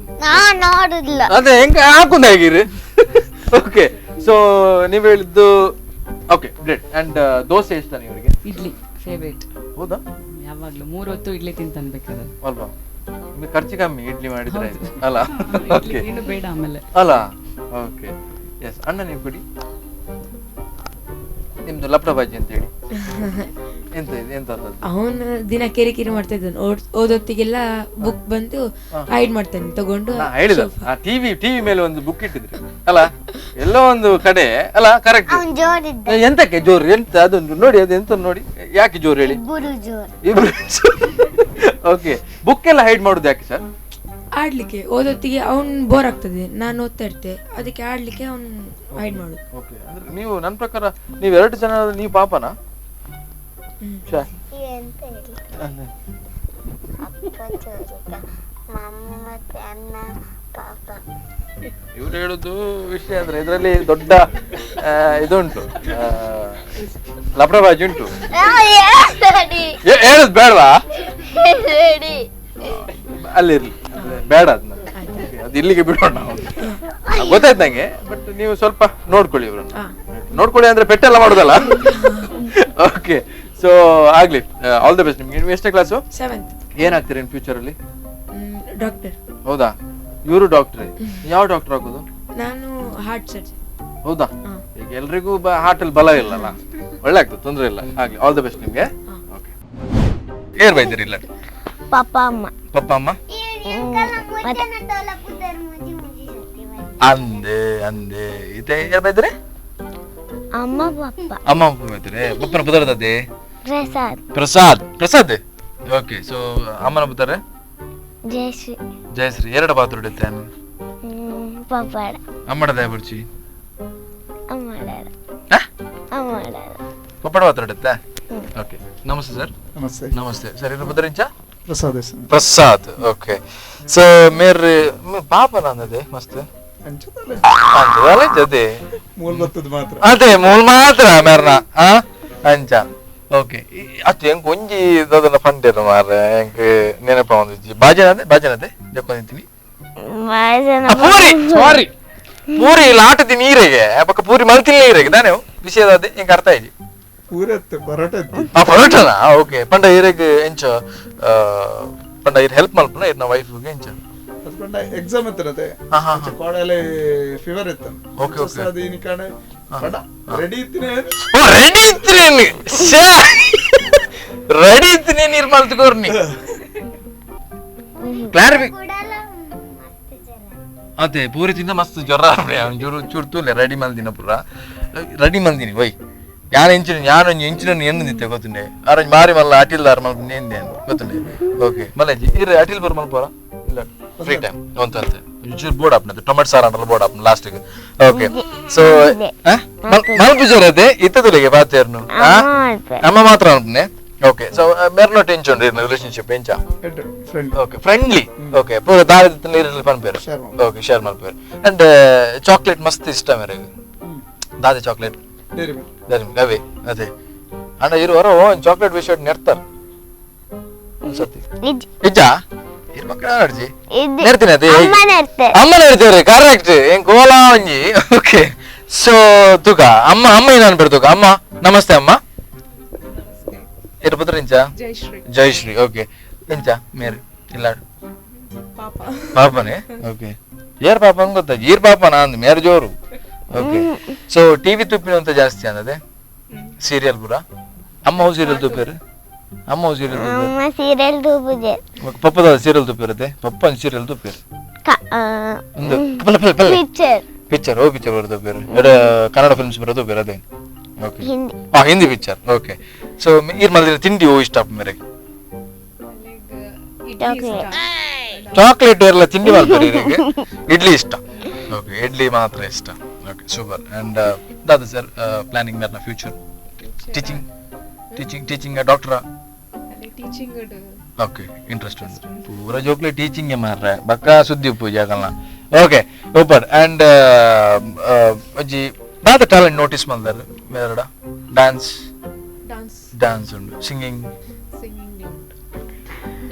ನೋಡುದಿಲ್ಲ ಅದೇ ಹೆಂಗ ಹಾಕುಂದ ಹೇಗಿರಿ ಓಕೆ ಸೊ ನೀವ್ ಹೇಳಿದ್ದು ಓಕೆ ಗ್ರೇಟ್ ಅಂಡ್ ದೋಸೆ ಇಷ್ಟ ಇವರಿಗೆ ಇಡ್ಲಿ ಫೇವ್ರೇಟ್ ಹೌದಾ ಯಾವಾಗ್ಲೂ 3 ಹೊತ್ತು ಇಡ್ಲಿ ತಿಂತಾನ್ಬೇಕಾದ್ರೆ ಅಲ್ವಾ ನಿಮಗೆ ಖರ್ಚು ಕಮ್ಮಿ ಇಡ್ಲಿ ಮಾಡಿದ್ರೆ ಅಲ್ಲ ಓಕೆ ಇನ್ನು ಬೇಡ ಆಮೇಲೆ ಅಲ್ಲ ಓಕೆ ಎಸ್ ಅಣ್ಣ ನೀವು ಕೊಡಿ ನಿಮ್ದು ಲಪ್ಡ ಬಾಜಿ ಅಂತ ಹೇಳಿ ಎಂತ ಅವನು ದಿನ ಕಿರಿಕಿರಿ ಮಾಡ್ತಾ ಇದ್ದಾನೆ ಓದೊತ್ತಿಗೆಲ್ಲ ಬುಕ್ ಬಂದು ಹೈಡ್ ಮಾಡ್ತಾನೆ ತಗೊಂಡು ಹೇಳಿದ ಟಿವಿ ಮೇಲೆ ಒಂದು ಬುಕ್ ಇಟ್ಟಿದ್ರಿ ಅಲ್ಲ ಎಲ್ಲೋ ಒಂದು ಕಡೆ ಅಲ್ಲ ಕರೆಕ್ಟ್ ಎಂತಕ್ಕೆ ಜೋರ್ ಎಂತ ಅದೊಂದು ನೋಡಿ ಅದು ಎಂತ ನೋಡಿ ಯಾಕೆ ಜೋರ್ ಹೇಳಿ ಇಬ್ರು ಓಕೆ ಬುಕ್ ಎಲ್ಲ ಹೈಡ್ ಮಾಡುದು ಯಾಕೆ ಸರ್ ಆಡ್ಲಿಕ್ಕೆ ಓದೊತ್ತಿಗೆ ಅವ್ನ್ ಬೋರ್ ಆಗ್ತದೆ ನಾನು ಓದ್ತಾ ಇರ್ತೆ ಅದಕ್ಕೆ ಆಡ್ಲಿಕ್ಕೆ ಅವ್ನು ಹೈಡ್ ಮಾಡುದು ಓಕೆ ಅಂದ್ರೆ ನೀವು ನನ್ನ ಪ್ರಕಾರ ನೀವು 2 ಜನ ನೀವು ಪಾಪನಾ ಇವ್ರು ಹೇಳುದು ವಿಷಯ ಅಂದ್ರೆ ಇದರಲ್ಲಿ ದೊಡ್ಡ ಇದುಂಟು ಲಪಡಬಾಜಿ ಉಂಟು ಹೇಳುದು ಬೇಡವಾ ಅಲ್ಲಿರ್ಲಿ ಬೇಡ ಅದನ್ನ ಅದು ಇಲ್ಲಿಗೆ ಬಿಡೋಣ ನಾವು. ಗೊತ್ತಾಯ್ತು ನಂಗೆ, ಬಟ್ ನೀವು ಸ್ವಲ್ಪ ನೋಡ್ಕೊಳ್ಳಿ ಇವ್ರನ್ನ. ನೋಡ್ಕೊಳ್ಳಿ ಅಂದ್ರೆ ಪೆಟ್ಟೆಲ್ಲ ಮಾಡುದಲ್ಲ. ಓಕೆ, ಸೊ ಆಗ್ಲಿ, ಆಲ್ ದ ಬೆಸ್ಟ್ ನಿಮ್ಗೆ. ನೀವು ಎಷ್ಟೇ ಕ್ಲಾಸು? 7th. ಏನಾಗ್ತೀರಿ ಇನ್ ಫ್ಯೂಚರ್ ಅಲ್ಲಿ? ಡಾಕ್ಟರ್. ಹೌದಾ? ಇವರು ಡಾಕ್ಟ್ರೇ? ಯಾವ ಡಾಕ್ಟರ್ ಆಗೋದು? ನಾನು ಹಾರ್ಟ್ ಸರ್ಜನ್. ಹೌದಾ? ಈಗ ಎಲ್ರಿಗೂ ಹಾರ್ಟ್ ಅಲ್ಲಿ ಬಲ ಇಲ್ಲಲ್ಲ, ಒಳ್ಳೆ ಆಗ್ತದೆ, ತೊಂದ್ರೆ ಇಲ್ಲ. ಆಗ್ಲಿ, ಆಲ್ ದ ಬೆಸ್ಟ್ ನಿಮ್ಗೆ. ಓಕೆ, ಏನ್ ಬೈದಿರಿ ಇಲ್ಲ? ಪಪ್ಪ ಅಮ್ಮ. ಪಪ್ಪ ಅಮ್ಮ ಅಂದೆ ಅಂದೆ ಇತೆ ಯಾರು ಬೈದ್ರಿ? ಅಮ್ಮ ಪಪ್ಪ. ಅಮ್ಮ ಬೈದ್ರಿ. ಪಪ್ಪನ ಪುತ್ರದೇ ಪ್ರಸಾದ್. ಪ್ರಸಾದ್. ಪ್ರಸಾದ್. ಓಕೆ, ಸೊ ಅಮ್ಮನ ಪುತ್ತಾರೆ ಜಯಶ್ರೀ. ಜಯಶ್ರೀ. ಎರಡು ಪಾತ್ರ ಹಿಡಿತೆ ಪಪ್ಪಾಡ. ಅಮ್ಮಡದ ಬುಡ್ಚಿ ಅಮ್ಮಡಾಡ. ಅಮ್ಮಡಾಡ. ಪಪ್ಪಡ ಪಾತ್ರ ಹಿಡಿತೆ. ಓಕೆ, ನಮಸ್ತೆ ಸರ್. ನಮಸ್ತೆ. ನಮಸ್ತೆ ಸರ್. ಇನ್ನು ಪುತ್ರ ಇಂಚ प्रसाद प्रसाद. ओके, सो मेरे पाप नांदे मस्त अंचदले अंचदले जदे मूल बत्तद मात्र अदे मूल मात्र मेरना हां अंच. ओके, अत ಹೆಂಗ್ ಒಂಜಿ ದದನ ಫಂಡೇರು ಮಾರೆ ಹೆಂಗ್ ನೆನಪ ಒಂದಿಜಿ ಬಾಜನದೆ ಬಾಜನದೆ ಜಕೊಂತಿನಿ ಬಾಜನ ಪೂರಿ. ಸಾರಿ, ಪೂರಿ ಲಾಟದಿ ನೀರಿಗೆ ಬಕ ಪೂರಿ ಮಲ್ತಿಲ್ ನೀರಿಗೆ ದಾನೆ ವಿಷಯದದೆ ಹೆಂಗ್ ಅರ್ಥ ಆಯ್ತು? पूरत परोटा ಪರೋಟನಾ? ಓಕೆ, ಪಂಡ ಇರೆಗ್ ಎಂಚ ಪಂಡ ಇರ್ ಹೆಲ್ಪ್ ಮಲ್ಪನ ಇರ್ನ ವೈಫ್ ಗೆ ಎಂಚ ಹಸ್ಬೆಂಡ್ ಎಕ್ಸಾಮ್ ಇತ್ತರತೆ ಕೋಡಲೆ ಫೀವರ್ ಇತ್ತ. ಓಕೆ ಓಕೆ, ಅದೀನಿ ಕಾಣೆ ಬಡ ರೆಡಿ ಇತ್ತಿನೇ. ಓ ರೆಡಿ ಇತ್ತೀನಿ ಶೇ ರೆಡಿ ಇತ್ತೀನಿ ನೀರ್ ಮಲ್ತಕೋರ್ನಿ ಕ್ಲಾರಿಫಿ ಅದೇ ಪೂರಿ ತಿಂದ ಮಸ್ತ್ ಜ್ವರ ಜೋರು ಚೂರ್ತೂಲೆ ರೆಡಿ ಮಲ್ದಿನ ಪೂರ ರೆಡಿ ಮಲ್ದಿನಿ ವೈ ಯಾರು ಇಂಚಿನ ಯಾರು ಇಂಚಿನ ಏನು ನಿಂತೆ ಗೊತ್ತುಂಡೆ ಆರಂಜ್ ಮಾರಿ ಮಲ್ಲ ಅಟಿಲ್ದಾರ ಮಲ್ಪನೆ ಎಂದೆ ಗೊತ್ತುಂಡೆ. ಓಕೆ, ಮಲ್ಲಜಿ ಇರ್ರಿ ಅಟಿಲ್ ಬರ್ ಮಲ್ಪೋರ ಇಲ್ಲ ಫ್ರೀ ಟೈಮ್ ಒಂತಂತೆ ಚೂರು ಬೋರ್ಡ್ ಆಪ್ನದು ಟೊಮೆಟೊ ಸಾರ ಅಂಡಲ್ಲ ಬೋರ್ಡ್ ಆಪ್ನ ಲಾಸ್ಟಿಗೆ. ಓಕೆ, ಸೊ ಮಲ್ಪಿಜೋರದೆ ಇತ್ತದುಲೆಗೆ ಬಾತೇರ್ನು ಅಮ್ಮ ಮಾತ್ರ ಅನ್ಪನೆ. ಓಕೆ, ಸೊ ಮೇರ್ನೋ ಟೆನ್ಷನ್ ಇರ್ನ ರಿಲೇಶನ್ಶಿಪ್ ಎಂಚ ಫ್ರೆಂಡ್. Okay, friendly. ಓಕೆ, ಪೂರ ದಾರಿ ನೀರಲ್ಲಿ ಪನ್ಪೇರು. ಓಕೆ, ಶೇರ್ ಮಲ್ಪೇರು. ಅಂಡ್ ಚಾಕ್ಲೇಟ್ ಮಸ್ತ್ ಇಷ್ಟ ಮೇರೆಗೆ ದಾದೆ chocolate Dairy Milk. Dairy Milk ಅವೇ ಅದೇ ಅಣ್ಣ ಇರುವರ ಚಾಕ್ಲೇಟ್ ವಿಷಯ ನೆಡ್ತಾರ ಸತಿ ಇಜ್ಜ ಇರ್ಬೇಕ ಅರ್ಜಿ ನೆಡ್ತೀನಿ ಅದೇ ಅಮ್ಮ ನೆಡ್ತೇವ್ರಿ ಕರೆಕ್ಟ್ ಹೆಂಗ್ ಕೋಲಾ ಒಂಜಿ. ಓಕೆ, ಸೊ ತುಕ ಅಮ್ಮ ಅಮ್ಮ ಏನಾನ್ ಬಿಡ್ತುಕ ಅಮ್ಮ ನಮಸ್ತೆ ಅಮ್ಮ ಇರ ಪುತ್ರ ಇಂಚ ಜಯಶ್ರೀ. ಓಕೆ, ಇಂಚ ಮೇರಿ ಇಲ್ಲ ಪಾಪನೇ. ಓಕೆ, ಏರ್ ಪಾಪ ಅಂತ ಗೊತ್ತಾ? ಈರ್ ಪಾಪ ನಾಂದ್ ಮೇರ್ ಜೋರು. ಓಕೆ, ಸೊ ಟಿವಿ ತುಪ್ಪಿನ ಅಂತ ಜಾಸ್ತಿ ಅನ್ನದೆ ಸೀರಿಯಲ್ ಪೂರ. ಅಮ್ಮ ಹೌ ಸೀರಿಯಲ್ ತುಪ್ಪಿರು? ಅಮ್ಮ ಹೌ ಸೀರಿಯಲ್ ತುಪ್ಪಿರು? ಅಮ್ಮ ಸೀರಿಯಲ್ ತುಪ್ಪುಜೆ. ಪಪ್ಪದ ಸೀರಿಯಲ್ ತುಪ್ಪಿರುತ್ತೆ. ಪಪ್ಪನ ಸೀರಿಯಲ್ ತುಪ್ಪಿರು ಒಂದು ಪಿಕ್ಚರ್. ಪಿಕ್ಚರ್ ಓ ಪಿಕ್ಚರ್ ಬರೋದು ತುಪ್ಪಿರು ಕನ್ನಡ ಫಿಲ್ಮ್ಸ್ ಬರೋದು ಬೇರೆ ಅದೇ. Okay, Hindi. Hindi picture. Okay, so ಈರ್ ಮಲ್ದಿರ ತಿಂಡಿ ಓ ಇಷ್ಟ ಮೇರೆಗೆ? ಚಾಕ್ಲೇಟ್ ಎಲ್ಲ ತಿಂಡಿ ಮಾಡ್ತಾರೆ ಇವರಿಗೆ. ಇಡ್ಲಿ ಇಷ್ಟ. ಓಕೆ, ಇಡ್ಲಿ ಮಾತ್ರ ಇಷ್ಟ. Okay, super. ಅಂಡ್ ದಾದ ಸರ್ ಪ್ಲಾನಿಂಗ್ ಮೇರ್ನ ಫ್ಯೂಚರ್ ಟೀಚಿಂಗ್ ಟೀಚಿಂಗ್ ಟೀಚಿಂಗ್ ಡಾಕ್ಟರ? ಓಕೆ, ಇಂಟ್ರೆಸ್ಟ್ ಉಂಟು ಪೂರ ಜೋಕ್ಲೆ ಟೀಚಿಂಗ್ ಮಾರ್ರೆ ಬಕ್ಕ ಸುದ್ದಿ ಪೂಜೆ ಆಗಲ್ಲ. Okay, super. ಅಂಡ್ ಅಜ್ಜಿ ದಾದ ಟ್ಯಾಲೆಂಟ್ ನೋಟಿಸ್ ಮಾಡ್ದಾರೆ ಬೇರೆಡ? ಡ್ಯಾನ್ಸ್ ಡ್ಯಾನ್ಸ್ ಉಂಟು. ಸಿಂಗಿಂಗ್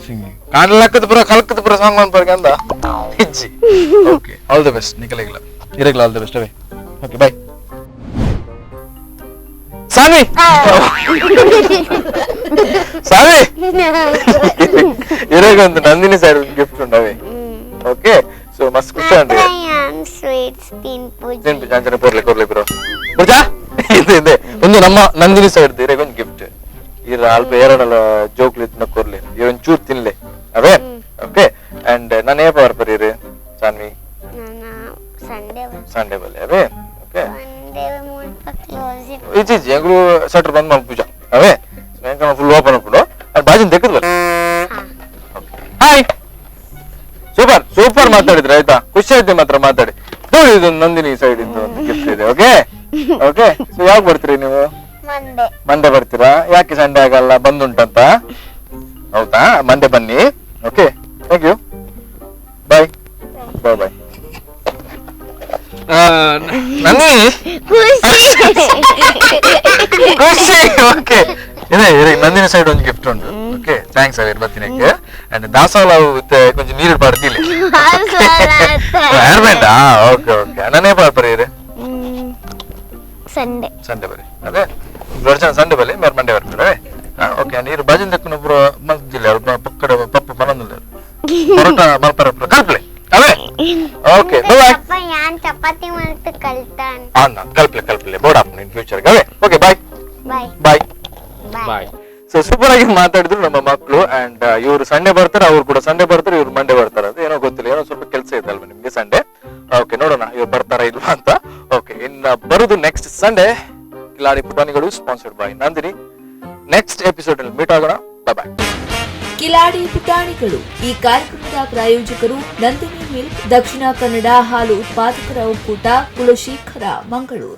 ಸಿಂಗಿಂಗ್ ಕಾಣಲಕ್ಕದ ಪುರ ಕಲಕದ ಪುರ ಸಾಂಗ್ ಮಾಡ್ಬಾರ್ಗ ಅಂದ ಇಜ್ಜಿ. ಓಕೆ, ಆಲ್ ದ ಬೆಸ್ಟ್ ನಿಕಲೆಗಿಲ್ಲ ಇರಗಿಲ್ಲ. ಆಲ್ ದ ಬೆಸ್ಟ್ ಅವೇ. ಓಕೆ, ಬಾಯ್ ಸಾಮಿ. ಸಾಮಿ ಇರಗೊಂದು ನಂದಿನಿ ಸೈಡ್ ಗಿಫ್ಟ್ ಉಂಟವೇ. ಓಕೆ, ಸೊ ಮಸ್ತ್ ಖುಷಿ ಉಂಟು. ಸ್ವೀಟ್ಸ್ ತಿನ್ಪುಜೆ. ತಿನ್ಪುಜೆ ಅಂಚನೆ ಕೊರ್ಲೆ ಕೊರ್ಲೆ ಬ್ರೋ ಬುಜಾ ಇದೆ ಇದೆ ಒಂದು ನಮ್ಮ ನಂದಿನಿ ಸೈಡ್ ಇರಗೊಂದು ಗಿಫ್ಟ್ ಇರ ಅಲ್ಪ ಎರಡಲ್ಲ ಜೋಕ್ಲಿತ್ನ ಕೊರ್ಲೆ ಇವನ್ ಚೂರ್ ತಿನ್ಲೆ ಅವೇ. ಓಕೆ, ಅಂಡ್ ನಾನು ಏಪ ಬರ್ಬರೀರಿ ಸಾನ್ವಿ ಸಂಡೇ ಬಲ್ಲೆ ಅವೇ. ಓಕೆ, ಇಜ್ಜಿ ಎಂಗ್ಳು ಶಟರ್ ಬಂದ್ ಮಾಡಿ ಪೂಜಾ ಅವೇ ಫುಲ್ ಓಪನ್ ಉಂಟು ಅದು ಬಾಜಿನ ತೆಗೆದು ಬರ್. ಹಾಯ್, ಸೂಪರ್ ಸೂಪರ್ ಮಾತಾಡಿದ್ರೆ ಆಯ್ತಾ, ಖುಷಿ ಆಯ್ತು ಮಾತ್ರ ಮಾತಾಡಿ. ನೋಡಿ ಇದು ನಂದಿನಿ ಸೈಡ್ ಇಂದ ಒಂದು ಗಿಫ್ಟ್ ಇದೆ. ಓಕೆ ಓಕೆ, ಸೊ ಯಾವಾಗ ಬರ್ತೀರಿ ನೀವು? ಮಂಡೇ ಬರ್ತೀರಾ? ಯಾಕೆ ಸಂಡೇ ಆಗಲ್ಲ ಬಂದುಂಟಂತ? ಹೌದಾ, ಮಂಡೇ ಬನ್ನಿ. Okay, thank you, bye bye ಬಾಯ್. ನಂದಿನಿ ಖುಷಿ. ಓಕೆ, ಇದೆ ನಂದಿನಿ ಸೈಡ್ ಒಂದು ಗಿಫ್ಟ್ ಉಂಟು. ಓಕೆ, ಥ್ಯಾಂಕ್ಸ್ ಅವೇ ಬರ್ತೀನಿ. అంటే దాసాల కొంచెం నీరు పడుతుంది ಬೇಡ ಓಕೆ ಓಕೆ ಅಣ್ಣನೇ ಬರ್ರಿ ಸಂಡೆ ಸಂಡೆ ಬರ್ರಿ ಅದೇ ಸಂಡೆ ಬಲ್ಲಿ ಮೇರೆ ಮಂಡೆ ಬರ್ತಾರೆ ಓಕೆ ನೀರು ಬಾಜಿನ ದಕ್ಕನೊಬ್ರು ಮಜ್ಜಿಲ್ಲ ಪಕ್ಕಡ ಪಪ್ಪ ಮನಂದಿಲ್ಲ ಪರೋಟ ಮಲ್ಪರ ಕಲ್ಪ್ಲೆ ಅವೇ ಓಕೆ ಅಪ್ಪ ಯಾನ್ ಚಪಾತಿ ಮಾಡ್ತ ಕಲ್ತಾನ್ ಅಣ್ಣ ಕಲ್ಪ್ಲೆ ಬೋರ್ಡ್ ಇನ್ ಫ್ಯೂಚರ್ ಅವೇ okay bye bye bye bye so super ಆಗಿ ಮಾತಾಡಿದ್ರು ನಮ್ಮ ಮಕ್ಕಳು ಅಂಡ್ ಇವ್ರು ಸಂಡೆ ಬರ್ತಾರೆ ಅವ್ರು ಕೂಡ ಸಂಡೆ ಬರ್ತಾರೆ ಇವ್ರು ಮಂಡೆ ಬರ್ತಾರೆ ಅದು ಏನೋ ಗೊತ್ತಿಲ್ಲ ಏನೋ ಸ್ವಲ್ಪ ಕೆಲಸ ಇದೆ ಅಲ್ವಾ ನಿಮ್ಗೆ ಸಂಡೆ ಓಕೆ ನೋಡೋಣ ಇವ್ರು ಬರ್ತಾರಾ ಇಲ್ವಾ ಅಂತ ಓಕೆ ಇನ್ನ ಬರುದು next Sunday Kiladi Putanigalu sponsored by Nandini next episode ಅಲ್ಲಿ ಮೀಟ್ ಆಗೋಣ ಬಾಯ್ ಕಿಲಾಡಿ ಪುಟಾಣಿಗಳು ಈ ಕಾರ್ಯಕ್ರಮದ ಪ್ರಾಯೋಜಕರು ನಂದಿನಿ ಮಿಲ್ಕ್, ದಕ್ಷಿಣ ಕನ್ನಡ ಹಾಲು ಉತ್ಪಾದಕರ ಒಕ್ಕೂಟ, ಕುಲಶೇಖರ, ಮಂಗಳೂರು.